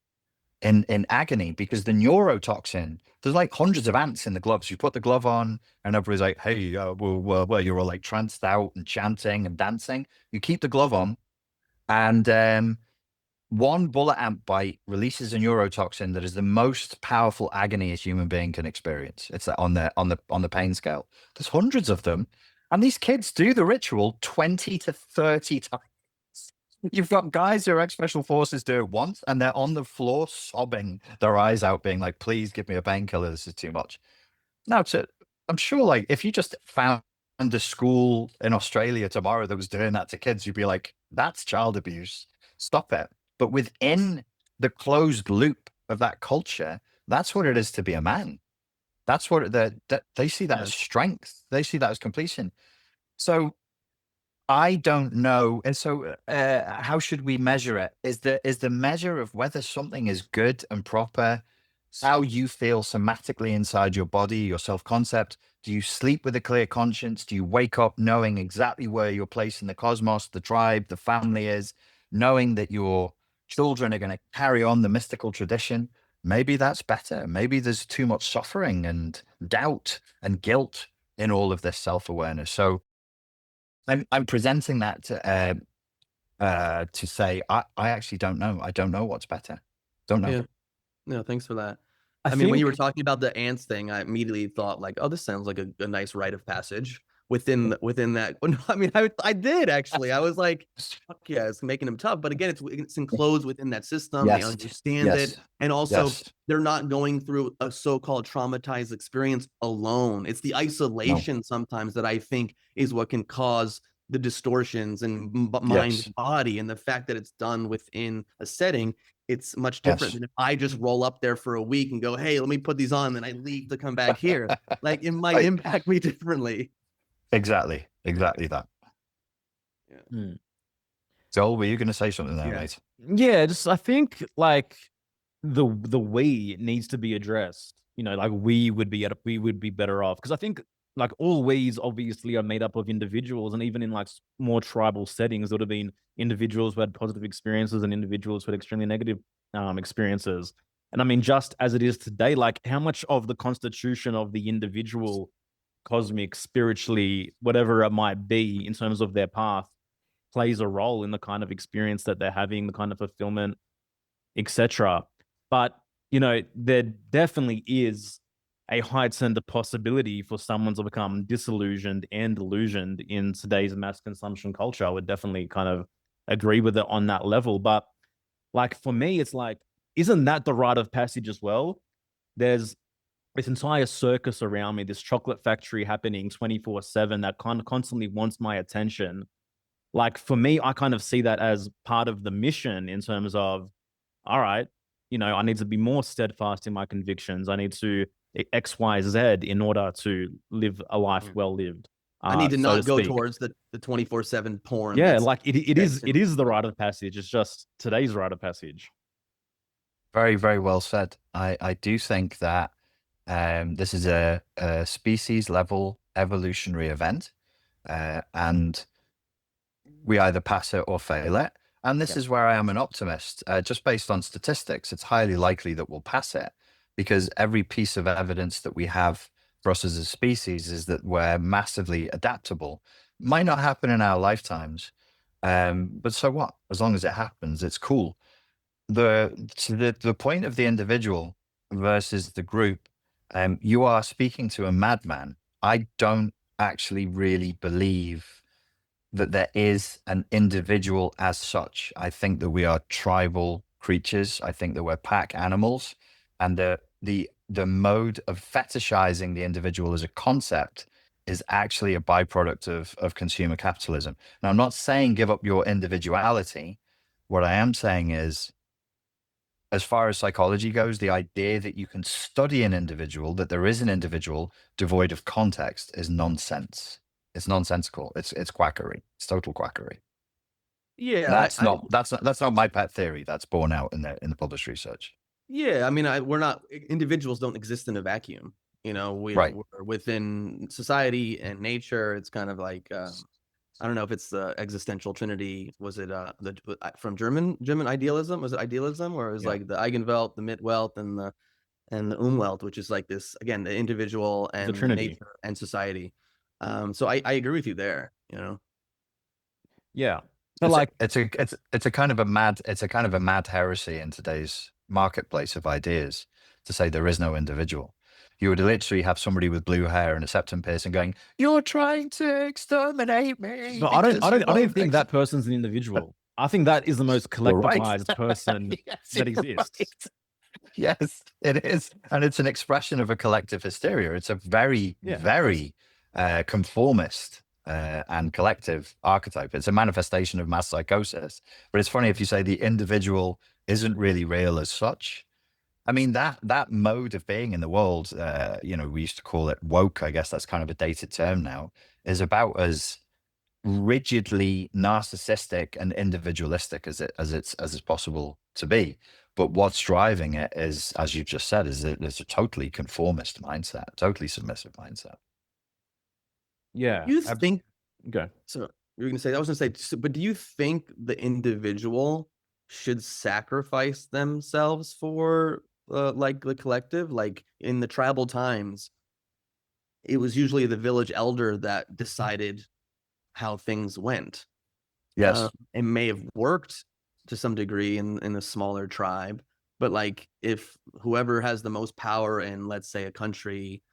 in agony because the neurotoxin, there's like hundreds of ants in the gloves. You put the glove on and everybody's like, hey, you're all like tranced out and chanting and dancing. You keep the glove on, and one bullet ant bite releases a neurotoxin that is the most powerful agony a human being can experience. It's on the pain scale. There's hundreds of them, and these kids do the ritual 20 to 30 times. You've got guys who are ex-special forces do it once, and they're on the floor sobbing their eyes out, being like, please give me a painkiller. This is too much. Now, I'm sure, like, if you just found a school in Australia tomorrow that was doing that to kids, you'd be like, that's child abuse. Stop it. But within the closed loop of that culture, that's what it is to be a man. That's what they see that as strength. They see that as completion. So I don't know. And so how should we measure it? Is the measure of whether something is good and proper how you feel somatically inside your body, your self-concept? Do you sleep with a clear conscience? Do you wake up knowing exactly where your place in the cosmos, the tribe, the family is, knowing that your children are going to carry on the mystical tradition? Maybe that's better. Maybe there's too much suffering and doubt and guilt in all of this self-awareness. So I'm presenting that to say I actually don't know. I don't know what's better. Don't know. Yeah. No, thanks for that. I mean, when you were talking about the ants thing, I immediately thought like, oh, this sounds like a nice rite of passage within that. No, I mean, I did actually. I was like, fuck yeah, it's making them tough. But again, it's enclosed within that system. They understand it, and also they're not going through a so-called traumatized experience alone. It's the isolation sometimes that I think is what can cause the distortions and mind body, and the fact that it's done within a setting. It's much different than if I just roll up there for a week and go, hey, let me put these on, then I leave to come back here. Like, it might impact me differently. Exactly that. Yeah. Joel, were you going to say something there, mate? Yeah, just I think like the we needs to be addressed. You know, like we would be better off, because I think like all we's obviously are made up of individuals, and even in like more tribal settings, there would have been individuals who had positive experiences and individuals who had extremely negative experiences. And I mean, just as it is today, like how much of the constitution of the individual, cosmic, spiritually, whatever it might be in terms of their path, plays a role in the kind of experience that they're having, the kind of fulfillment, etc. But, you know, there definitely is a heightened possibility for someone to become disillusioned and delusioned in today's mass consumption culture. I would definitely kind of agree with it on that level. But like for me, it's like, isn't that the rite of passage as well? There's this entire circus around me, this chocolate factory happening 24/7 that kind of constantly wants my attention. Like for me, I kind of see that as part of the mission in terms of, all right, you know, I need to be more steadfast in my convictions. I need to X, Y, Z in order to live a life well lived. I need to not go towards the 24/7 porn. Yeah, like it is the rite of passage. It's just today's rite of passage. Very, very well said. I do think that this is a species level evolutionary event, and we either pass it or fail it. And this is where I am an optimist. Just based on statistics, it's highly likely that we'll pass it, because every piece of evidence that we have for us as a species is that we're massively adaptable. Might not happen in our lifetimes, but so what? As long as it happens, it's cool. The point of the individual, versus the group, you are speaking to a madman. I don't actually really believe that there is an individual as such. I think that we are tribal creatures. I think that we're pack animals, and the mode of fetishizing the individual as a concept is actually a byproduct of consumer capitalism. Now, I'm not saying give up your individuality. What I am saying is, as far as psychology goes, the idea that you can study an individual, that there is an individual devoid of context, is nonsense. It's nonsensical. It's quackery. It's total quackery. Yeah, That's not my pet theory. That's borne out in the published research. Yeah, I mean, we're not, individuals don't exist in a vacuum. You know, Right. we're within society and nature. It's kind of like I don't know if it's the existential trinity. Was it from German idealism? Was it idealism, or it was like the Eigenwelt, the Mitwelt, and the Umwelt, which is like this again, the individual and the nature and society. So I agree with you there. You know. Yeah. So It's a kind of a mad heresy in today's marketplace of ideas to say there is no individual. You would literally have somebody with blue hair and a septum piercing going, "You're trying to exterminate me." No, I don't think that person's an individual. I think that is the most collectivized person that exists. Right. Yes, it is. And it's an expression of a collective hysteria. It's a very, very conformist and collective archetype. It's a manifestation of mass psychosis. But it's funny if you say the individual isn't really real as such. I mean, that mode of being in the world, we used to call it woke. I guess that's kind of a dated term now, is about as rigidly narcissistic and individualistic as it's possible to be. But what's driving it is, as you just said, is it's a totally conformist mindset, totally submissive mindset. Yeah. You think? Okay. So you're going to say, I was going to say, but do you think the individual should sacrifice themselves for like the collective? Like in the tribal times, it was usually the village elder that decided how things went. Yes. It may have worked to some degree in a smaller tribe, but like if whoever has the most power in, let's say, a country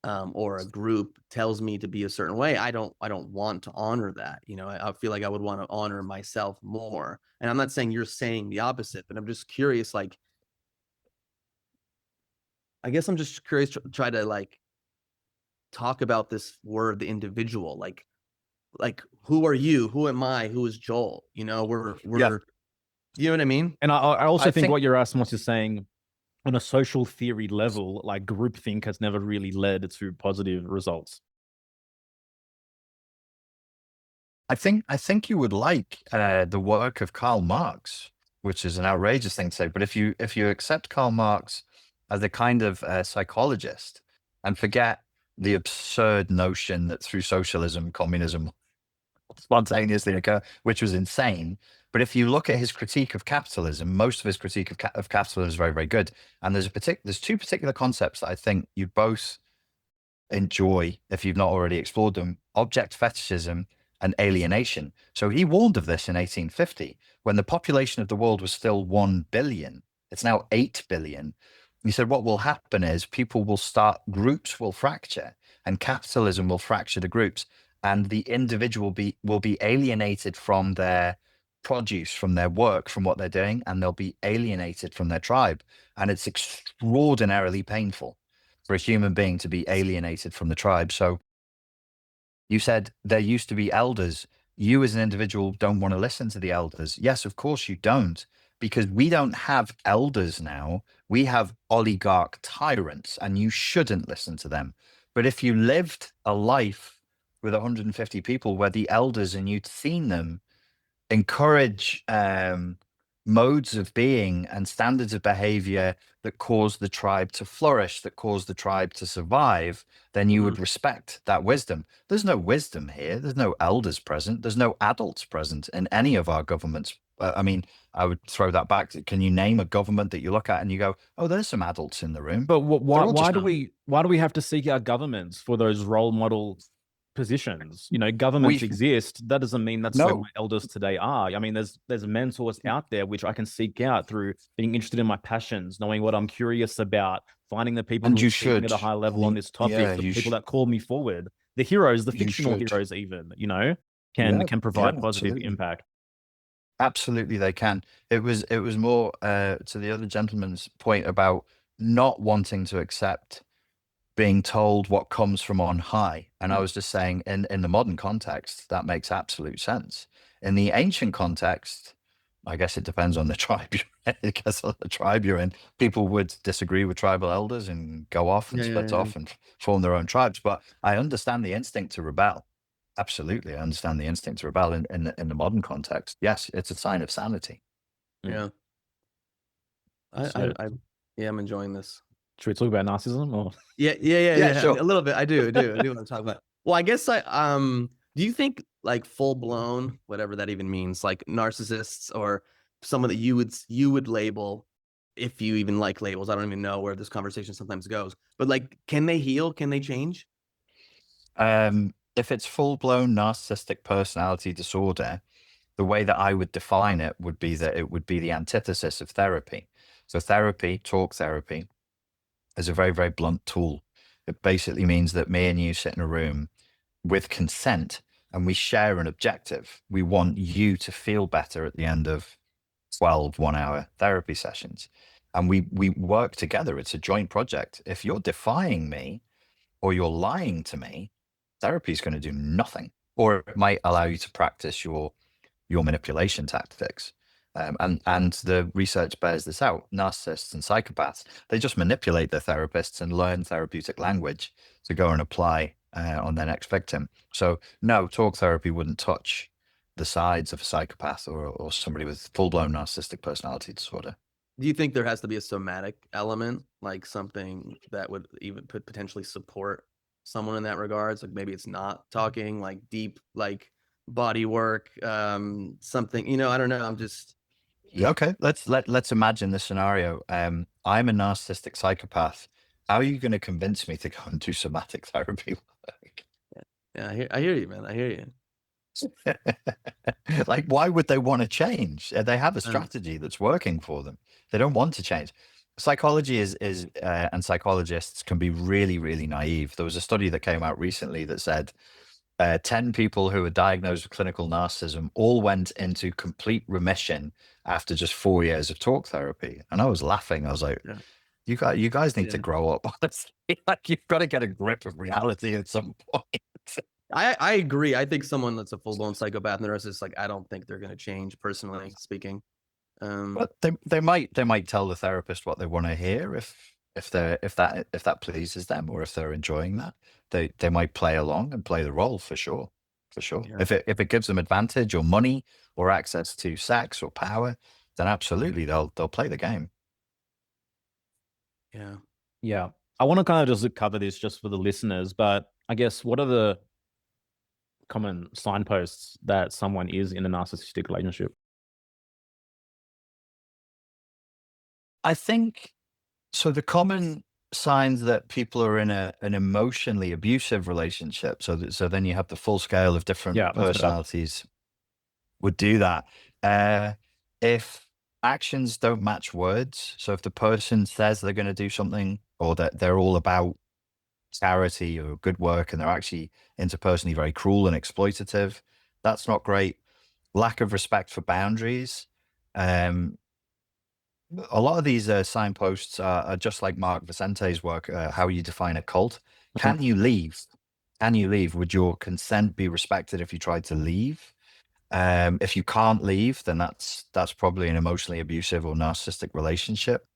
or a group tells me to be a certain way, I don't want to honor that. You know, I feel like I would want to honor myself more. And I'm not saying you're saying the opposite, but I'm just curious, like, I guess I'm just curious to try to like talk about this word, the individual, like who are you? Who am I? Who is Joel? You know, we're you know what I mean? And I also think what you're asking, what you're saying, on a social theory level, like groupthink has never really led to positive results. I think you would like the work of Karl Marx, which is an outrageous thing to say. But if you accept Karl Marx as a kind of psychologist and forget the absurd notion that through socialism, communism spontaneously occur, which was insane. But if you look at his critique of capitalism, most of his critique of capitalism is very, very good. And there's two particular concepts that I think you both enjoy if you've not already explored them: object fetishism and alienation. So he warned of this in 1850 when the population of the world was still 1 billion. It's now 8 billion. He said what will happen is groups will fracture, and capitalism will fracture the groups, and the individual will be alienated from their produce, from their work, from what they're doing, and they'll be alienated from their tribe. And it's extraordinarily painful for a human being to be alienated from the tribe. So you said there used to be elders. You as an individual don't want to listen to the elders. Yes, of course you don't, because we don't have elders now. We have oligarch tyrants, and you shouldn't listen to them. But if you lived a life with 150 people where the elders, and you'd seen them encourage modes of being and standards of behavior that cause the tribe to flourish, that cause the tribe to survive, then you would respect that wisdom. There's no wisdom here. There's no elders present. There's no adults present in any of our governments. I mean, I would throw that back. Can you name a government that you look at and you go, oh, there's some adults in the room? But why do we have to seek out governments for those role model positions. You know, governments exist. That doesn't mean that's where No, my elders today are. I mean, there's mentors out there which I can seek out through being interested in my passions, knowing what I'm curious about, finding the people and who are you speaking at should. a high level on this topic, Yeah, the you people that called me forward, the heroes, the you fictional should. heroes, even, you know, Yeah, can yeah, provide positive absolutely. impact. Absolutely, they can. It was more to the other gentleman's point about not wanting to accept being told what comes from on high. And I was just saying, in the modern context, that makes absolute sense. In the ancient context, I guess it depends on the tribe. I guess on the tribe you're in, people would disagree with tribal elders and go off and split off and form their own tribes. But I understand the instinct to rebel. Absolutely, I understand the instinct to rebel in the modern context. Yes, it's a sign of sanity. Yeah. So, I'm enjoying this. should we talk about narcissism or? Yeah, sure. A little bit. I do want to talk about. Well, I guess do you think like full blown, whatever that even means, like narcissists or someone that you would label, if you even like labels, I don't even know where this conversation sometimes goes, but like, can they heal? Can they change? If it's full-blown narcissistic personality disorder, the way that I would define it would be that it would be the antithesis of therapy. So therapy, talk therapy, is a very, very blunt tool. It basically means that me and you sit in a room with consent and we share an objective. We want you to feel better at the end of 12 one-hour therapy sessions. And we work together. It's a joint project. If you're defying me or you're lying to me, therapy is going to do nothing. Or it might allow you to practice your manipulation tactics. And the research bears this out. Narcissists and psychopaths, they just manipulate their therapists and learn therapeutic language to go and apply on their next victim. So no, talk therapy wouldn't touch the sides of a psychopath or somebody with full-blown narcissistic personality disorder. Do you think there has to be a somatic element, like something that would even potentially support someone in that regards? Like maybe it's not talking, like deep, like body work, something, I don't know. I'm just. Okay, let's imagine this scenario. I'm a narcissistic psychopath. How are you going to convince me to go and do somatic therapy work? Yeah, I hear you, man. I hear you. Like, why would they want to change? They have a strategy that's working for them. They don't want to change. Psychology is and psychologists can be really, really naive. There was a study that came out recently that said 10 people who were diagnosed with clinical narcissism all went into complete remission after just 4 years of talk therapy. And I was laughing. I was like, you guys need to grow up, honestly. Like, you've got to get a grip of reality at some point. I agree. I think someone that's a full-blown psychopath narcissist, like, I don't think they're going to change, personally speaking. But they might tell the therapist what they want to hear if that pleases them, or if they're enjoying that. They might play along and play the role for sure. Yeah. If it gives them advantage or money or access to sex or power, then absolutely they'll play the game. Yeah. I want to kind of just cover this just for the listeners, but I guess what are the common signposts that someone is in a narcissistic relationship? I think so. The common signs that people are in an emotionally abusive relationship. So then you have the full scale of different personalities would do that. If actions don't match words, so if the person says they're going to do something or that they're all about charity or good work and they're actually interpersonally very cruel and exploitative, that's not great. Lack of respect for boundaries. A lot of these signposts are just like Mark Vicente's work, how you define a cult. Can you leave? Can you leave? Would your consent be respected if you tried to leave? If you can't leave, then that's probably an emotionally abusive or narcissistic relationship.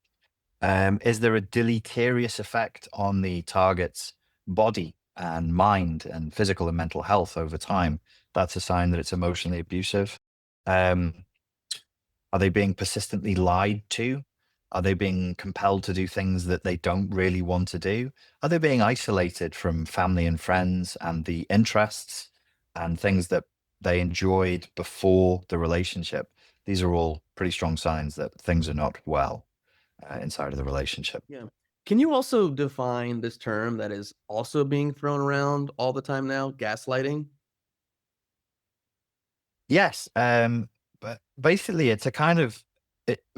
Is there a deleterious effect on the target's body and mind and physical and mental health over time? That's a sign that it's emotionally abusive. Are they being persistently lied to? Are they being compelled to do things that they don't really want to do? Are they being isolated from family and friends and the interests and things that they enjoyed before the relationship? These are all pretty strong signs that things are not well inside of the relationship. Yeah. Can you also define this term that is also being thrown around all the time now, gaslighting? Yes, but basically, it's a kind of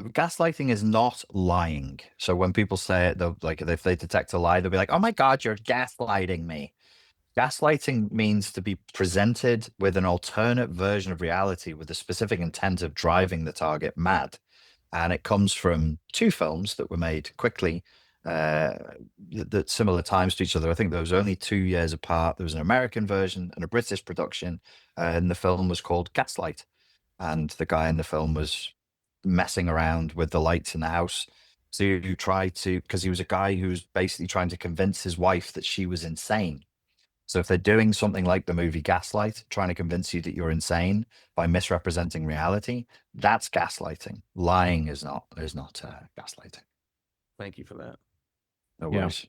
gaslighting is not lying. So when people say it, they'll like if they detect a lie, they'll be like, "Oh my God, you're gaslighting me." Gaslighting means to be presented with an alternate version of reality with the specific intent of driving the target mad. And it comes from two films that were made quickly at similar times to each other. I think there was only 2 years apart. There was an American version and a British production, and the film was called Gaslight. And the guy in the film was messing around with the lights in the house. So you try to, because he was a guy who was basically trying to convince his wife that she was insane. So if they're doing something like the movie Gaslight, trying to convince you that you're insane by misrepresenting reality, that's gaslighting. Lying is not gaslighting. Thank you for that. No Yeah. worries.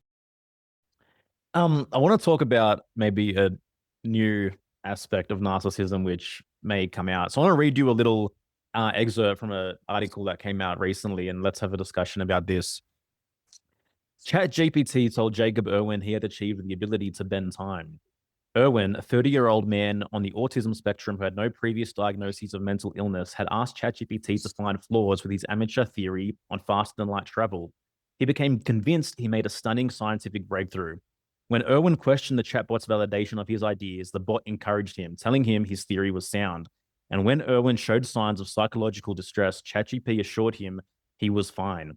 I want to talk about maybe a new aspect of narcissism which may come out. So I want to read you a little excerpt from an article that came out recently, and let's have a discussion about this. ChatGPT told Jacob Irwin he had achieved the ability to bend time. Irwin, a 30-year-old man on the autism spectrum who had no previous diagnoses of mental illness, had asked ChatGPT to find flaws with his amateur theory on faster-than-light travel. He became convinced he made a stunning scientific breakthrough. When Irwin questioned the chatbot's validation of his ideas, the bot encouraged him, telling him his theory was sound. And when Irwin showed signs of psychological distress, ChatGPT assured him he was fine.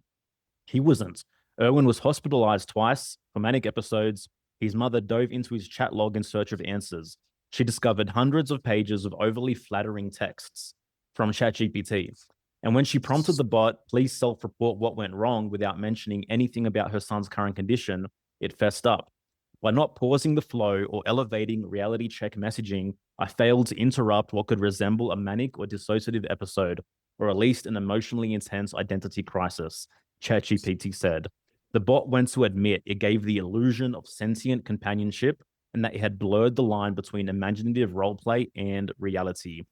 He wasn't. Irwin was hospitalized twice for manic episodes. His mother dove into his chat log in search of answers. She discovered hundreds of pages of overly flattering texts from ChatGPT. And when she prompted the bot, please self-report what went wrong without mentioning anything about her son's current condition, it fessed up. By not pausing the flow or elevating reality check messaging, I failed to interrupt what could resemble a manic or dissociative episode, or at least an emotionally intense identity crisis, ChatGPT said. The bot went to admit it gave the illusion of sentient companionship and that it had blurred the line between imaginative roleplay and reality.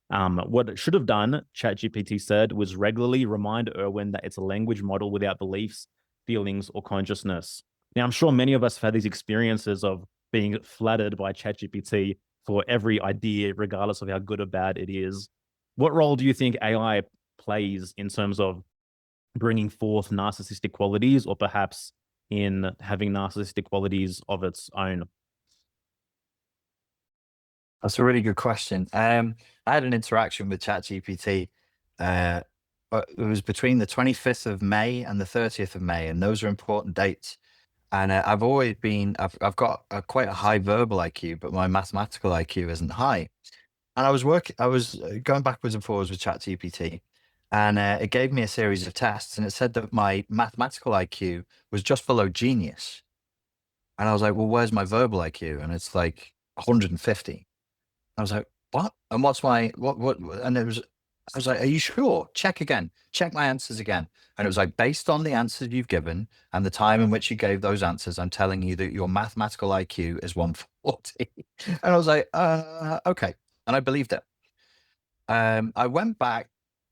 What it should have done, ChatGPT said, was regularly remind Irwin that it's a language model without beliefs, feelings, or consciousness. Now, I'm sure many of us have had these experiences of being flattered by ChatGPT for every idea, regardless of how good or bad it is. What role do you think AI plays in terms of bringing forth narcissistic qualities, or perhaps in having narcissistic qualities of its own? That's a really good question. I had an interaction with ChatGPT. It was between the 25th of May and the 30th of May, and those are important dates. And I've got quite a high verbal IQ, but my mathematical IQ isn't high. And I was going backwards and forwards with ChatGPT, and it gave me a series of tests, and it said that my mathematical IQ was just below genius. And I was like, well, where's my verbal IQ? And it's like 150. I was like, what? And what's my what? And I was like, are you sure? Check again. Check my answers again. And it was like, based on the answers you've given and the time in which you gave those answers, I'm telling you that your mathematical IQ is 140. And I was like, okay. And I believed it. I went back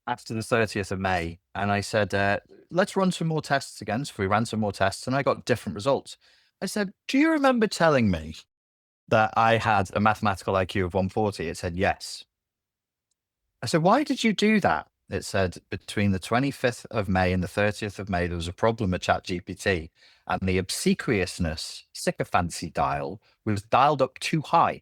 after the 30th of May and I said, let's run some more tests again. So we ran some more tests and I got different results. I said, do you remember telling me that I had a mathematical IQ of 140? It said, yes. I said, why did you do that? It said, between the 25th of May and the 30th of May, there was a problem at ChatGPT and the obsequiousness sycophancy dial was dialed up too high.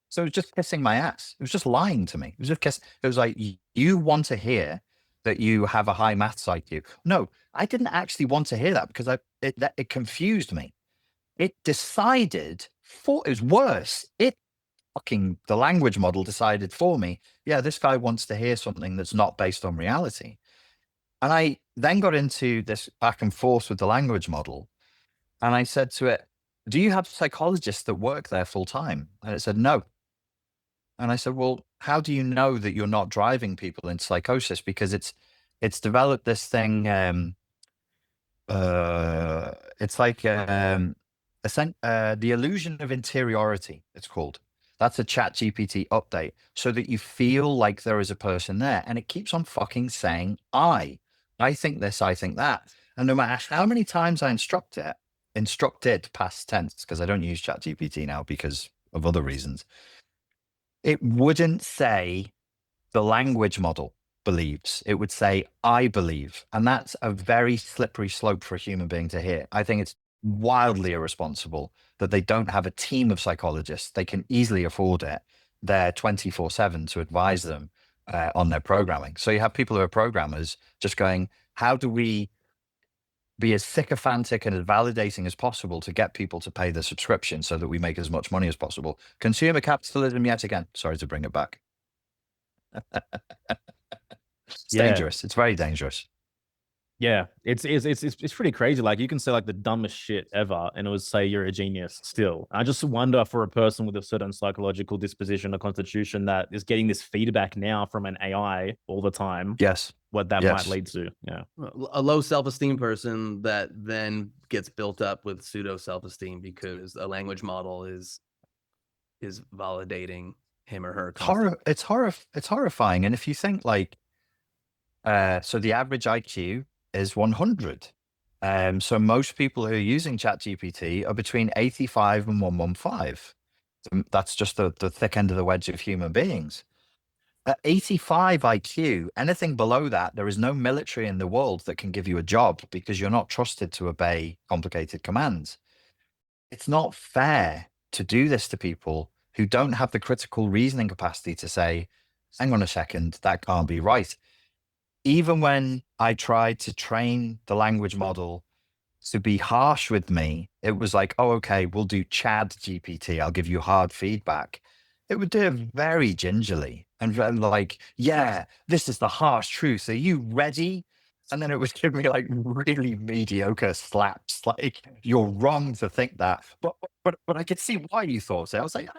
So it was just kissing my ass. It was just lying to me. It was just kiss. It was like, you want to hear that you have a high maths IQ. No, I didn't actually want to hear that because it confused me. It decided it was worse. The language model decided for me, yeah, this guy wants to hear something that's not based on reality. And I then got into this back and forth with the language model. And I said to it, do you have psychologists that work there full time? And it said, no. And I said, well, how do you know that you're not driving people into psychosis? Because it's developed this thing. It's like the illusion of interiority, it's called. That's a ChatGPT update, so that you feel like there is a person there. And it keeps on fucking saying, I think this, I think that. And no matter how many times I instructed past tense, because I don't use ChatGPT now because of other reasons, it wouldn't say the language model believes. It would say, I believe. And that's a very slippery slope for a human being to hear. I think it's wildly irresponsible that they don't have a team of psychologists. They can easily afford it. They're 24/7 to advise them on their programming. So you have people who are programmers just going, how do we be as sycophantic and as validating as possible to get people to pay the subscription so that we make as much money as possible? Consumer capitalism yet again. Sorry to bring it back. It's dangerous. It's very dangerous. Yeah, it's pretty crazy. Like, you can say like the dumbest shit ever, and it would say you're a genius still. I just wonder, for a person with a certain psychological disposition or constitution that is getting this feedback now from an AI all the time. Yes. What that might lead to. Yeah. A low self-esteem person that then gets built up with pseudo self-esteem because a language model is validating him or her. It's horrifying. And if you think like, so the average IQ is 100. So most people who are using ChatGPT are between 85 and 115. So that's just the thick end of the wedge of human beings. At 85 IQ, anything below that, there is no military in the world that can give you a job because you're not trusted to obey complicated commands. It's not fair to do this to people who don't have the critical reasoning capacity to say, hang on a second, that can't be right. Even when I tried to train the language model to be harsh with me, it was like, oh, okay, we'll do Chad GPT. I'll give you hard feedback. It would do it very gingerly and like, yeah, this is the harsh truth. Are you ready? And then it would give me like really mediocre slaps. Like, you're wrong to think that. But I could see why you thought so. I was like,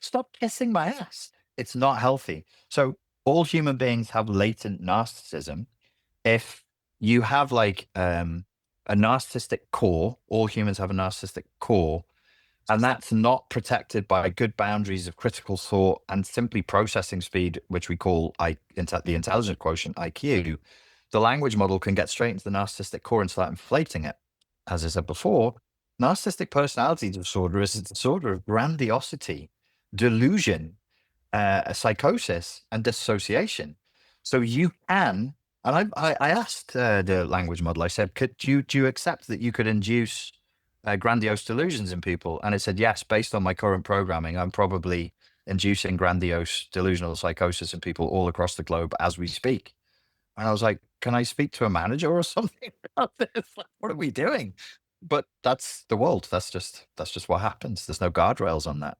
stop kissing my ass. It's not healthy. So all human beings have latent narcissism. If you have like a narcissistic core, all humans have a narcissistic core, and that's not protected by good boundaries of critical thought and simply processing speed, which we call the intelligence quotient, IQ, the language model can get straight into the narcissistic core and start inflating it. As I said before, narcissistic personality disorder is a disorder of grandiosity, delusion, a psychosis, and dissociation. So you can, and I asked the language model, I said, do you accept that you could induce grandiose delusions in people? And it said, yes, based on my current programming, I'm probably inducing grandiose delusional psychosis in people all across the globe as we speak. And I was like, can I speak to a manager or something about this? Like, what are we doing? But that's the world. That's just what happens. There's no guardrails on that.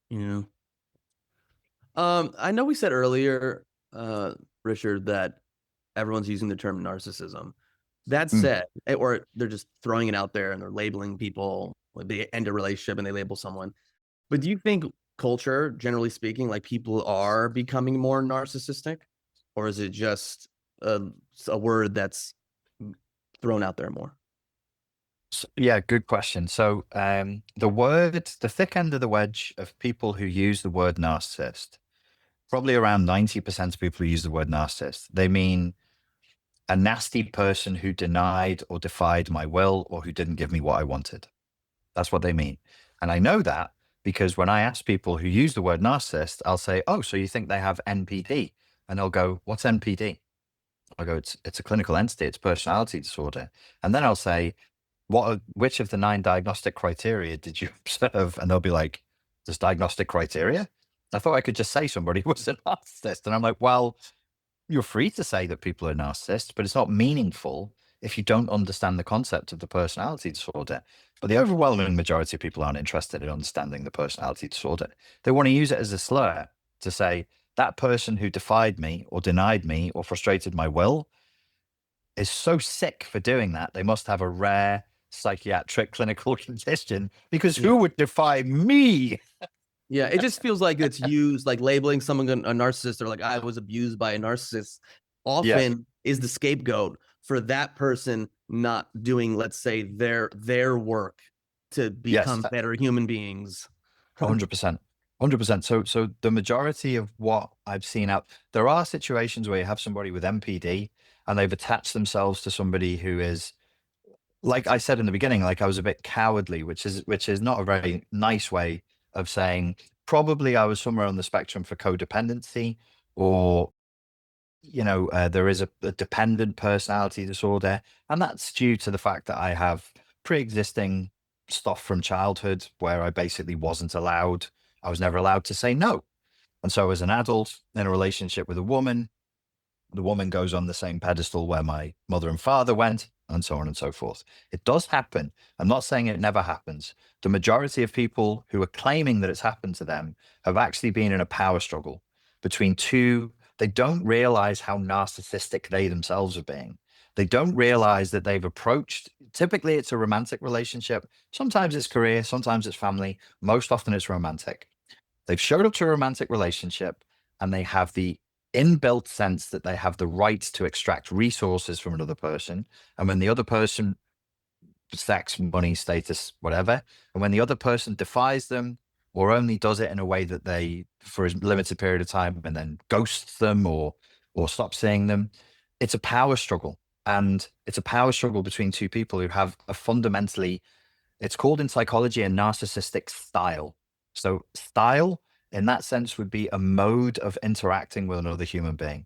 Yeah. I know we said earlier, Richard, that everyone's using the term narcissism. That said, or they're just throwing it out there and they're labeling people, like they end a relationship and they label someone. But do you think culture, generally speaking, like people are becoming more narcissistic? Or is it just a word that's thrown out there more? Yeah, good question. So the thick end of the wedge of people who use the word narcissist, probably around 90% of people who use the word narcissist, they mean a nasty person who denied or defied my will or who didn't give me what I wanted. That's what they mean. And I know that because when I ask people who use the word narcissist, I'll say, oh, so you think they have NPD? And they'll go, what's NPD? I'll go, it's a clinical entity, it's personality disorder. And then I'll say, which of the 9 diagnostic criteria did you observe? And they'll be like, there's diagnostic criteria? I thought I could just say somebody was a narcissist. And I'm like, well, you're free to say that people are narcissists, but it's not meaningful if you don't understand the concept of the personality disorder. But the overwhelming majority of people aren't interested in understanding the personality disorder. They want to use it as a slur to say, that person who defied me or denied me or frustrated my will is so sick for doing that. They must have a rare psychiatric clinical condition, because who would defy me? Yeah, it just feels like it's used, like labeling someone a narcissist, or like I was abused by a narcissist, often is the scapegoat for that person not doing, let's say, their work to become better human beings. 100%. 100%. So the majority of what I've seen out, there are situations where you have somebody with MPD and they've attached themselves to somebody who is, like I said in the beginning, like I was a bit cowardly, which is not a very nice way of saying. Probably I was somewhere on the spectrum for codependency, or there is a dependent personality disorder, and that's due to the fact that I have pre-existing stuff from childhood where I basically wasn't allowed. I was never allowed to say no. And so as an adult in a relationship with a woman, the woman goes on the same pedestal where my mother and father went, and so on and so forth. It does happen. I'm not saying it never happens. The majority of people who are claiming that it's happened to them have actually been in a power struggle between two. They don't realize how narcissistic they themselves are being. They don't realize that they've approached, typically it's a romantic relationship. Sometimes it's career, sometimes it's family. Most often it's romantic. They've showed up to a romantic relationship and they have the inbuilt sense that they have the right to extract resources from another person. And when the other person, sex, money, status, whatever, and when the other person defies them or only does it in a way that they, for a limited period of time, and then ghosts them or stops seeing them, it's a power struggle. And it's a power struggle between two people who have a fundamentally, it's called in psychology a narcissistic style. So style in that sense would be a mode of interacting with another human being.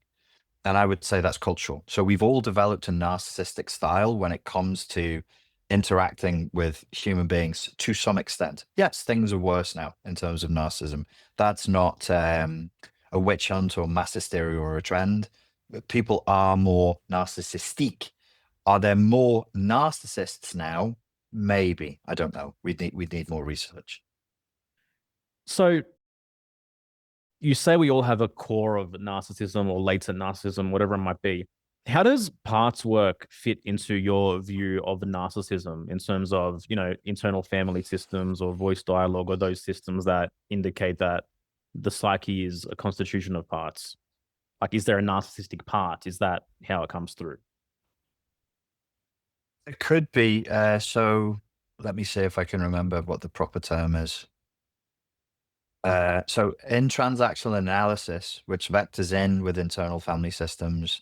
And I would say that's cultural. So we've all developed a narcissistic style when it comes to interacting with human beings to some extent. Yes, things are worse now in terms of narcissism. That's not a witch hunt or mass hysteria or a trend. People are more narcissistic. Are there more narcissists now? Maybe. I don't know. We'd need more research. So you say we all have a core of narcissism or latent narcissism, whatever it might be. How does parts work fit into your view of narcissism in terms of, internal family systems or voice dialogue, or those systems that indicate that the psyche is a constitution of parts? Like, is there a narcissistic part? Is that how it comes through? It could be. So let me see if I can remember what the proper term is. So in transactional analysis, which vectors in with internal family systems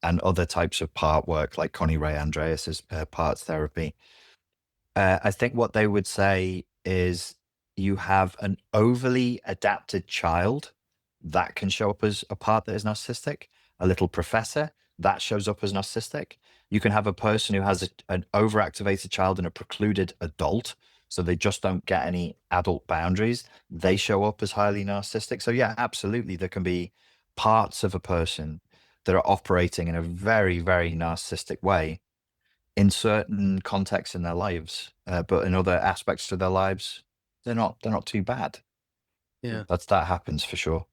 and other types of part work, like Connie Ray Andreas's parts therapy, I think what they would say is you have an overly adapted child that can show up as a part that is narcissistic, a little professor that shows up as narcissistic. You can have a person who has an overactivated child and a precluded adult, so they just don't get any adult boundaries. They show up as highly narcissistic. So yeah, absolutely, there can be parts of a person that are operating in a very, very narcissistic way in certain contexts in their lives, but in other aspects of their lives, they're not too bad. Yeah, that happens for sure.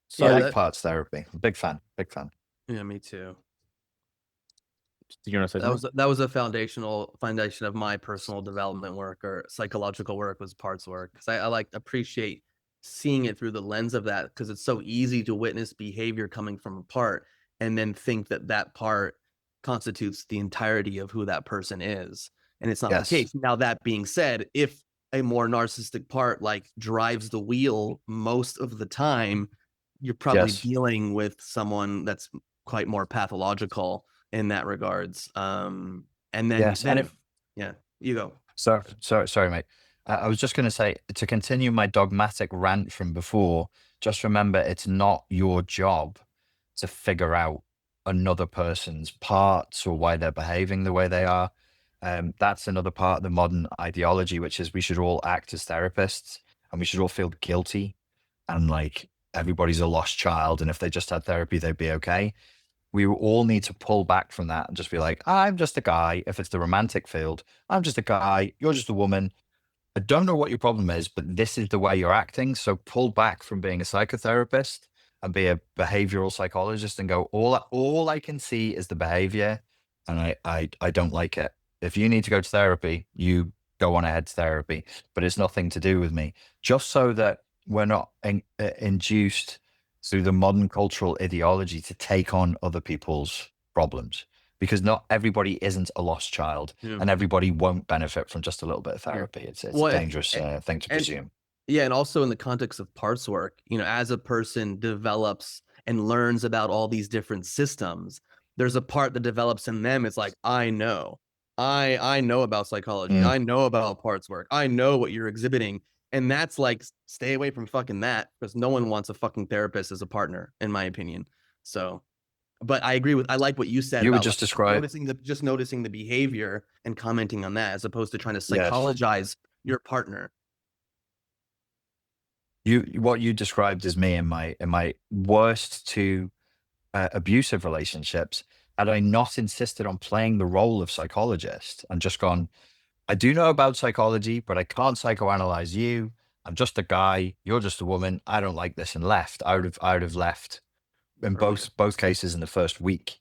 So I like parts therapy. Big fan. Yeah, me too. Do you want to say that was a foundation of my personal development work or psychological work, was parts work, because I appreciate seeing it through the lens of that, because it's so easy to witness behavior coming from a part and then think that part constitutes the entirety of who that person is, and it's not the case. Now, that being said, if a more narcissistic part drives the wheel most of the time, you're probably dealing with someone that's quite more pathological in that regards. And then, you go. Sorry, mate. I was just going to say, to continue my dogmatic rant from before, just remember, it's not your job to figure out another person's parts or why they're behaving the way they are. That's another part of the modern ideology, which is we should all act as therapists and we should all feel guilty and like everybody's a lost child. And if they just had therapy, they'd be okay. We all need to pull back from that and just be like, I'm just a guy. If it's the romantic field, I'm just a guy. You're just a woman. I don't know what your problem is, but this is the way you're acting. So pull back from being a psychotherapist and be a behavioral psychologist and go, all I can see is the behavior and I don't like it. If you need to go to therapy, you go on ahead to therapy, but it's nothing to do with me. Just so that we're not induced through the modern cultural ideology to take on other people's problems, because not everybody isn't a lost child and everybody won't benefit from just a little bit of therapy. It's a dangerous thing to presume. Yeah. And also in the context of parts work, as a person develops and learns about all these different systems, there's a part that develops in them. It's like, I know about psychology. I know about parts work. I know what you're exhibiting. And that's like, stay away from fucking that, because no one wants a fucking therapist as a partner, in my opinion. So, but I like what you said You would about just like, describe, noticing the behavior and commenting on that, as opposed to trying to yes, psychologize your partner. what you described as me in my worst two abusive relationships. Had I not insisted on playing the role of psychologist and just gone, I do know about psychology, but I can't psychoanalyze you. I'm just a guy. You're just a woman. I don't like this, and left. I would have left in both cases in the first week.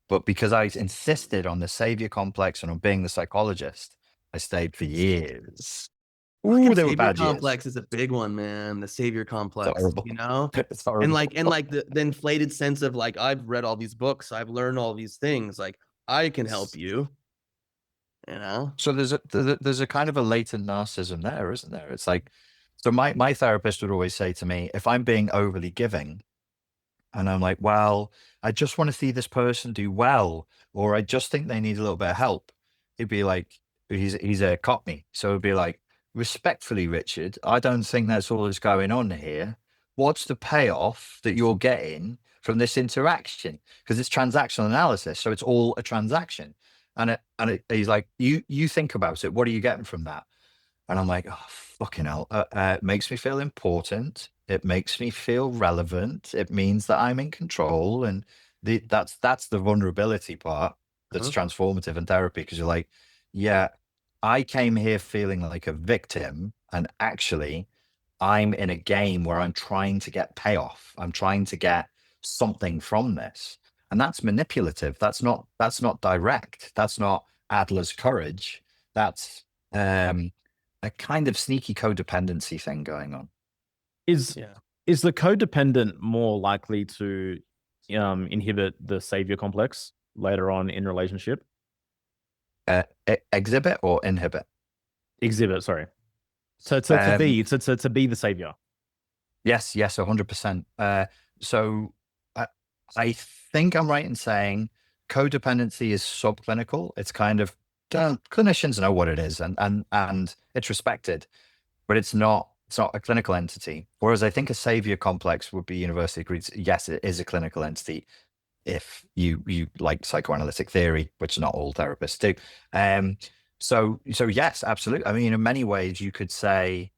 But because I insisted on the savior complex and on being the psychologist, I stayed for years. Ooh, they were bad complex years. is a big one, man. The savior complex, It's horrible. you know, It's horrible. and like the inflated sense of like, I've read all these books, I've learned all these things, like I can help you, you know. So there's a kind of a latent narcissism there, isn't there? It's like, so my therapist would always say to me, if I'm being overly giving, and I'm like, well, I just want to see this person do well, or I just think they need a little bit of help. He'd be like, he's a Cockney, so it'd be like, respectfully, Richard, I don't think that's all that's going on here. What's the payoff that you're getting from this interaction? Because it's transactional analysis, so it's all a transaction. He's like, you think about it. What are you getting from that? And I'm like, oh, fucking hell. It makes me feel important. It makes me feel relevant. It means that I'm in control. And that's the vulnerability part that's transformative in therapy. Because you're like, yeah, I came here feeling like a victim. And actually, I'm in a game where I'm trying to get payoff. I'm trying to get something from this. And that's manipulative. That's not direct. That's not Adler's courage. That's a kind of sneaky codependency thing going on. Is the codependent more likely to inhibit the savior complex later on in relationship? Exhibit or inhibit? Exhibit, sorry. So to be the savior. Yes, 100%. So I think I'm right in saying codependency is subclinical. It's kind of, clinicians know what it is, and it's respected, but it's not a clinical entity. Whereas I think a savior complex would be universally agreed. Yes, it is a clinical entity if you like psychoanalytic theory, which not all therapists do. So yes, absolutely. I mean, in many ways, you could say,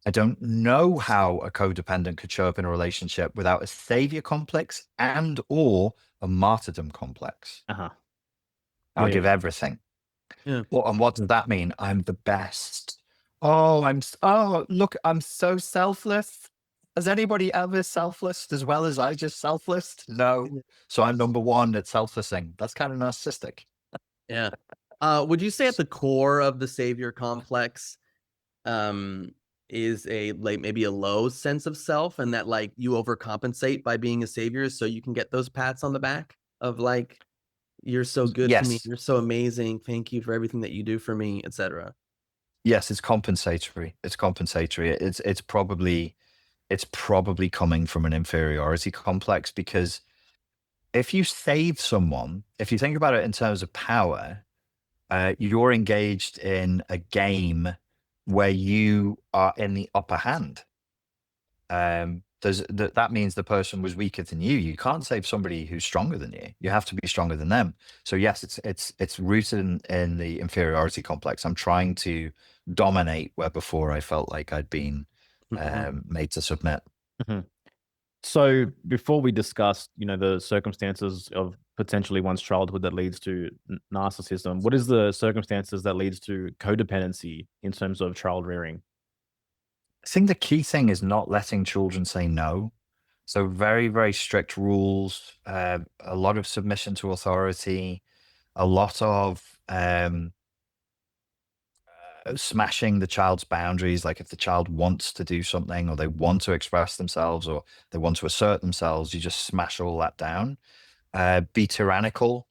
I don't know how a codependent could show up in a relationship without a savior complex and or a martyrdom complex. I'll give everything. Yeah. Well, and what does that mean? I'm the best. Oh, look, I'm so selfless. Has anybody ever selfless as well as I just selfless? No. So I'm number one at selflessing. That's kind of narcissistic. Yeah. Would you say at the core of the savior complex is a like maybe a low sense of self, and that like you overcompensate by being a savior so you can get those pats on the back of like, you're so good to me, you're so amazing, thank you for everything that you do for me, etc. Yes, it's compensatory. It's probably coming from an inferiority complex, because if you save someone, if you think about it in terms of power, you're engaged in a game where you are in the upper hand. That means the person was weaker than you. You can't save somebody who's stronger than you. You have to be stronger than them. So yes, it's rooted in the inferiority complex. I'm trying to dominate where before I felt like I'd been made to submit. So before we discuss, the circumstances of potentially one's childhood that leads to narcissism, what is the circumstances that leads to codependency in terms of child rearing? I think the key thing is not letting children say no. So very, very strict rules, a lot of submission to authority, a lot of smashing the child's boundaries. Like if the child wants to do something, or they want to express themselves, or they want to assert themselves, you just smash all that down. Be tyrannical,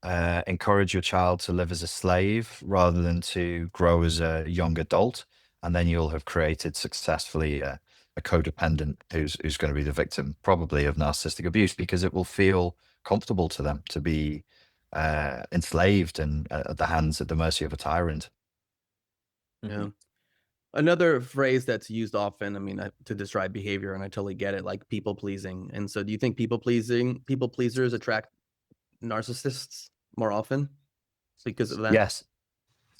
encourage your child to live as a slave rather than to grow as a young adult. And then you'll have created successfully a codependent who's going to be the victim probably of narcissistic abuse, because it will feel comfortable to them to be enslaved and at the mercy of a tyrant. Yeah. Another phrase that's used often, I mean, to describe behavior, and I totally get it, like people pleasing. And so do you think people pleasers attract narcissists more often because of that?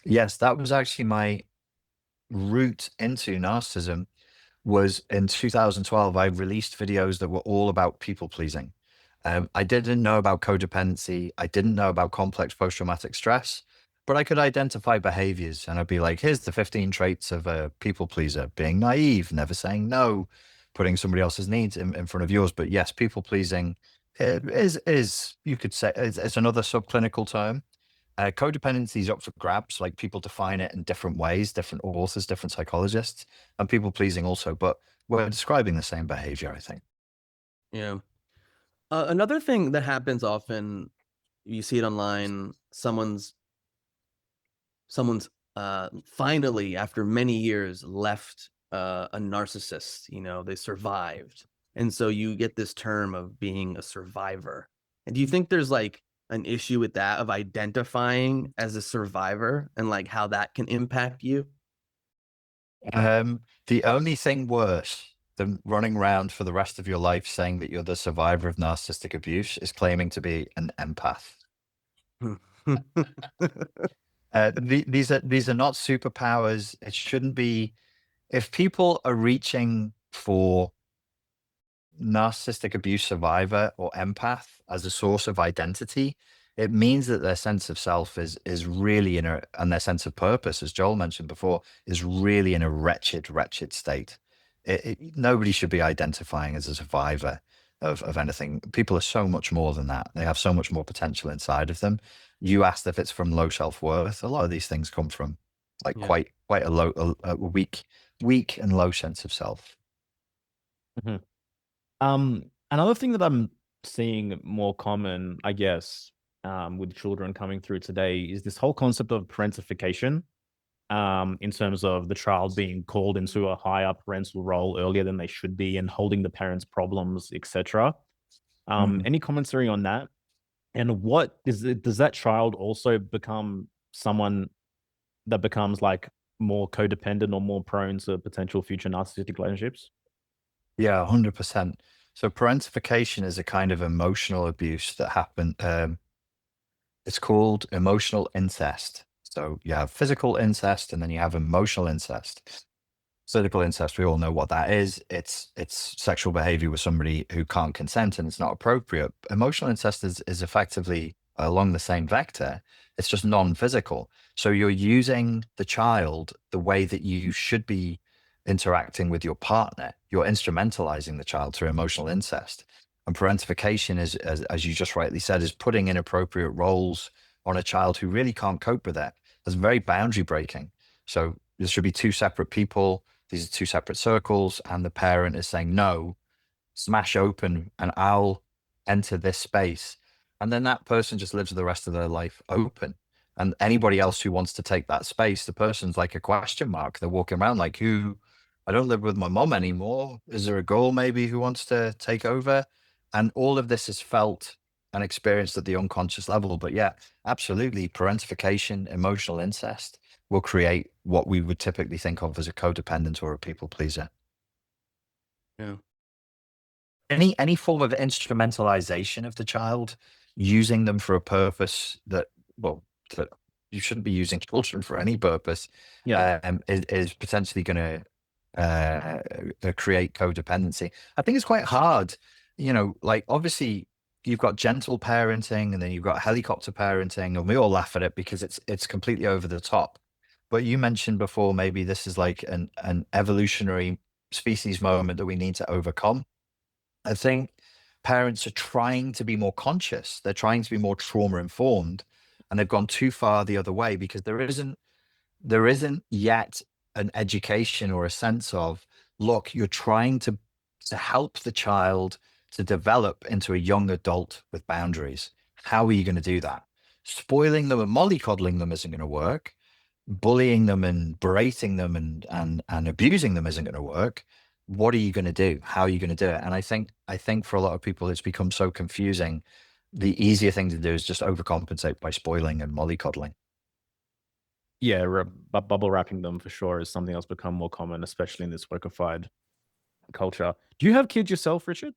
Yes, that was actually my route into narcissism. Was in 2012, I released videos that were all about people pleasing. I didn't know about codependency. I didn't know about complex post-traumatic stress, but I could identify behaviors, and I'd be like, here's the 15 traits of a people pleaser: being naive, never saying no, putting somebody else's needs in front of yours. But yes, people pleasing is you could say it's another subclinical term. Codependency is up for grabs. Like, people define it in different ways, different authors, different psychologists, and people pleasing also, but we're describing the same behavior, I think. Yeah. Another thing that happens often, you see it online, someone's finally, after many years, left a narcissist. They survived, and so you get this term of being a survivor. And do you think there's like an issue with that, of identifying as a survivor, and like how that can impact you? The only thing worse than running around for the rest of your life saying that you're the survivor of narcissistic abuse is claiming to be an empath. These are not superpowers. It shouldn't be. If people are reaching for narcissistic abuse survivor or empath as a source of identity, it means that their sense of self is really and their sense of purpose, as Joel mentioned before, is really in a wretched state. Nobody should be identifying as a survivor of anything. People are so much more than that. They have so much more potential inside of them. You asked if it's from low self-worth. A lot of these things come from like quite a weak and low sense of self. Another thing that I'm seeing more common, I guess, with children coming through today is this whole concept of parentification, in terms of the child being called into a higher parental role earlier than they should be and holding the parents' problems, etc. Any commentary on that? And what does that child also become someone that becomes like more codependent or more prone to potential future narcissistic relationships? Yeah, 100%. So parentification is a kind of emotional abuse that happened. It's called emotional incest. So you have physical incest, and then you have emotional incest. Physical incest, we all know what that is. It's sexual behavior with somebody who can't consent, and it's not appropriate. Emotional incest is effectively along the same vector. It's just non-physical. So you're using the child the way that you should be interacting with your partner. You're instrumentalizing the child through emotional incest. And parentification is, as you just rightly said, is putting inappropriate roles on a child who really can't cope with that. That's very boundary breaking. So there should be two separate people. These are two separate circles, and the parent is saying, no, smash open and I'll enter this space. And then that person just lives the rest of their life open. And anybody else who wants to take that space, the person's like a question mark. They're walking around like, I don't live with my mom anymore. Is there a girl maybe who wants to take over? And all of this is felt and experienced at the unconscious level. But yeah, absolutely, parentification, emotional incest will create what we would typically think of as a codependent or a people pleaser. Yeah. Any form of instrumentalization of the child, using them for a purpose that you shouldn't be using children for any purpose, is potentially going to create codependency. I think it's quite hard, like obviously you've got gentle parenting, and then you've got helicopter parenting, and we all laugh at it because it's completely over the top. But you mentioned before, maybe this is like an evolutionary species moment that we need to overcome. I think parents are trying to be more conscious. They're trying to be more trauma informed, and they've gone too far the other way because there isn't yet an education or a sense of, look, you're trying to help the child to develop into a young adult with boundaries. How are you going to do that? Spoiling them and mollycoddling them isn't going to work. Bullying them and berating them and abusing them isn't going to work. what are you going to do? How are you going to do it? And I think for a lot of people, it's become so confusing. The easier thing to do is just overcompensate by spoiling and mollycoddling. Yeah, bubble wrapping them for sure is something that's become more common, especially in this workified culture. Do you have kids yourself, Richard?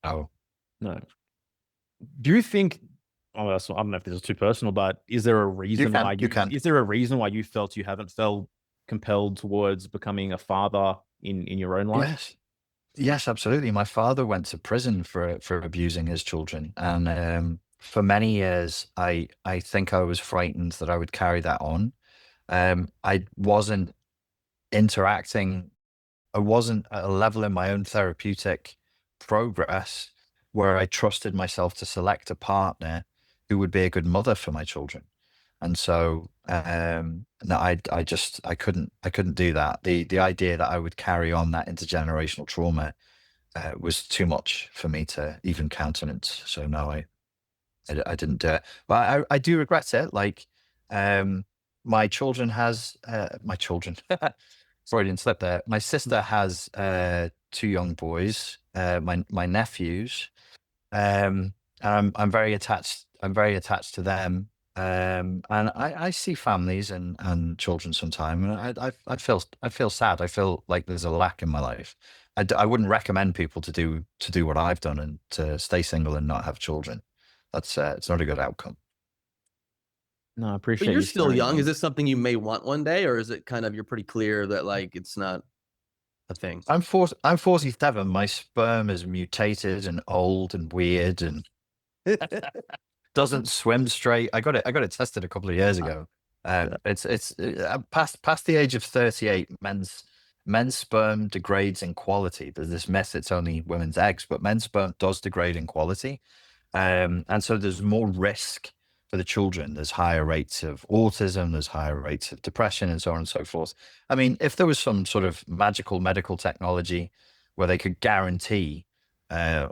Oh, no. Do you think? Oh, I don't know if this is too personal, but is there a reason why is there a reason why you felt you haven't felt compelled towards becoming a father in your own life? Yes, absolutely. My father went to prison for abusing his children, and for many years, I think I was frightened that I would carry that on. I wasn't interacting. I wasn't at a level in my own therapeutic progress where I trusted myself to select a partner who would be a good mother for my children. And so, no, I couldn't do that. The idea that I would carry on that intergenerational trauma was too much for me to even countenance. So no, I didn't do it. But I do regret it. Like, my children has my children. Freudian slip there. My sister has 2 young boys, my nephews, and I'm very attached. I'm very attached to them, and I see families and children sometime, and I feel sad. I feel like there's a lack in my life. I wouldn't recommend people to do what I've done and to stay single and not have children. That's it's not a good outcome. No, I appreciate. But you're still young. Is this something you may want one day, or is it kind of you're pretty clear that like it's not a thing? I'm 47. My sperm is mutated and old and weird and doesn't swim straight. I got it tested a couple of years ago. It's past the age of 38. Men's sperm degrades in quality. There's this myth it's only women's eggs, but men's sperm does degrade in quality, and so there's more risk for the children. There's higher rates of autism, there's higher rates of depression, and so on and so forth. I mean, if there was some sort of magical medical technology where they could guarantee,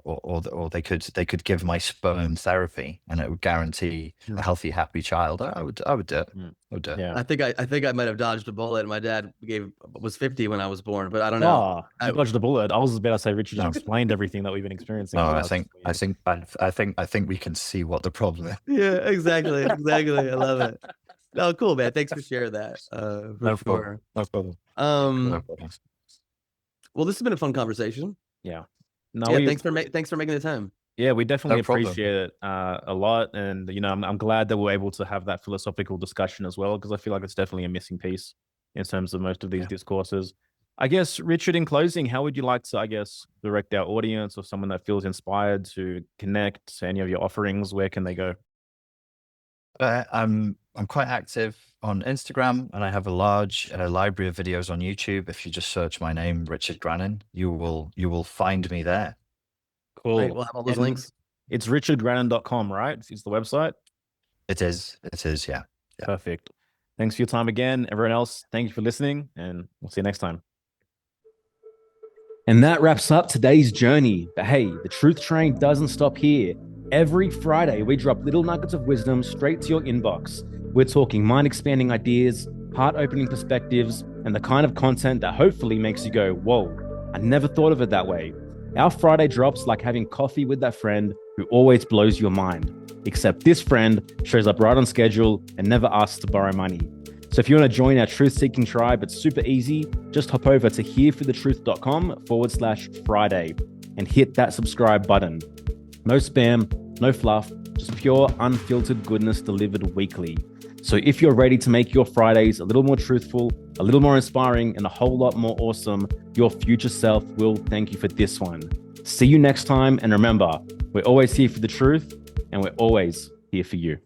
or they could give my sperm therapy and it would guarantee a healthy, happy child, I would do it. I would do it. Yeah. I think I might have dodged a bullet. My dad was 50 when I was born, but I don't know. I dodged a bullet. I was about to say Richard just explained everything that we've been experiencing. No, I think we can see what the problem is. Yeah, exactly. I love it. No, cool, man. Thanks for sharing that. No problem. Well, this has been a fun conversation. Yeah. No, yeah, thanks for making the time. Yeah, we definitely appreciate it a lot, and I'm glad that we're able to have that philosophical discussion as well, because I feel like it's definitely a missing piece in terms of most of these discourses. I guess, Richard, in closing, how would you like to, direct our audience or someone that feels inspired to connect to any of your offerings? Where can they go? I'm quite active on Instagram, and I have a large library of videos on YouTube. If you just search my name, Richard Grannon, you will find me there. Cool. Great. We'll have all those links. It's richardgrannon.com, right? Is the website? It is. Yeah. Perfect. Thanks for your time again. Everyone else, thank you for listening, and we'll see you next time. And that wraps up today's journey. But hey, the truth train doesn't stop here. Every Friday, we drop little nuggets of wisdom straight to your inbox. We're talking mind-expanding ideas, heart-opening perspectives, and the kind of content that hopefully makes you go, whoa, I never thought of it that way. Our Friday drops like having coffee with that friend who always blows your mind. Except this friend shows up right on schedule and never asks to borrow money. So if you want to join our truth-seeking tribe, it's super easy. Just hop over to hereforthetruth.com/Friday and hit that subscribe button. No spam, no fluff, just pure, unfiltered goodness delivered weekly. So if you're ready to make your Fridays a little more truthful, a little more inspiring, and a whole lot more awesome, your future self will thank you for this one. See you next time, and remember, we're always here for the truth, and we're always here for you.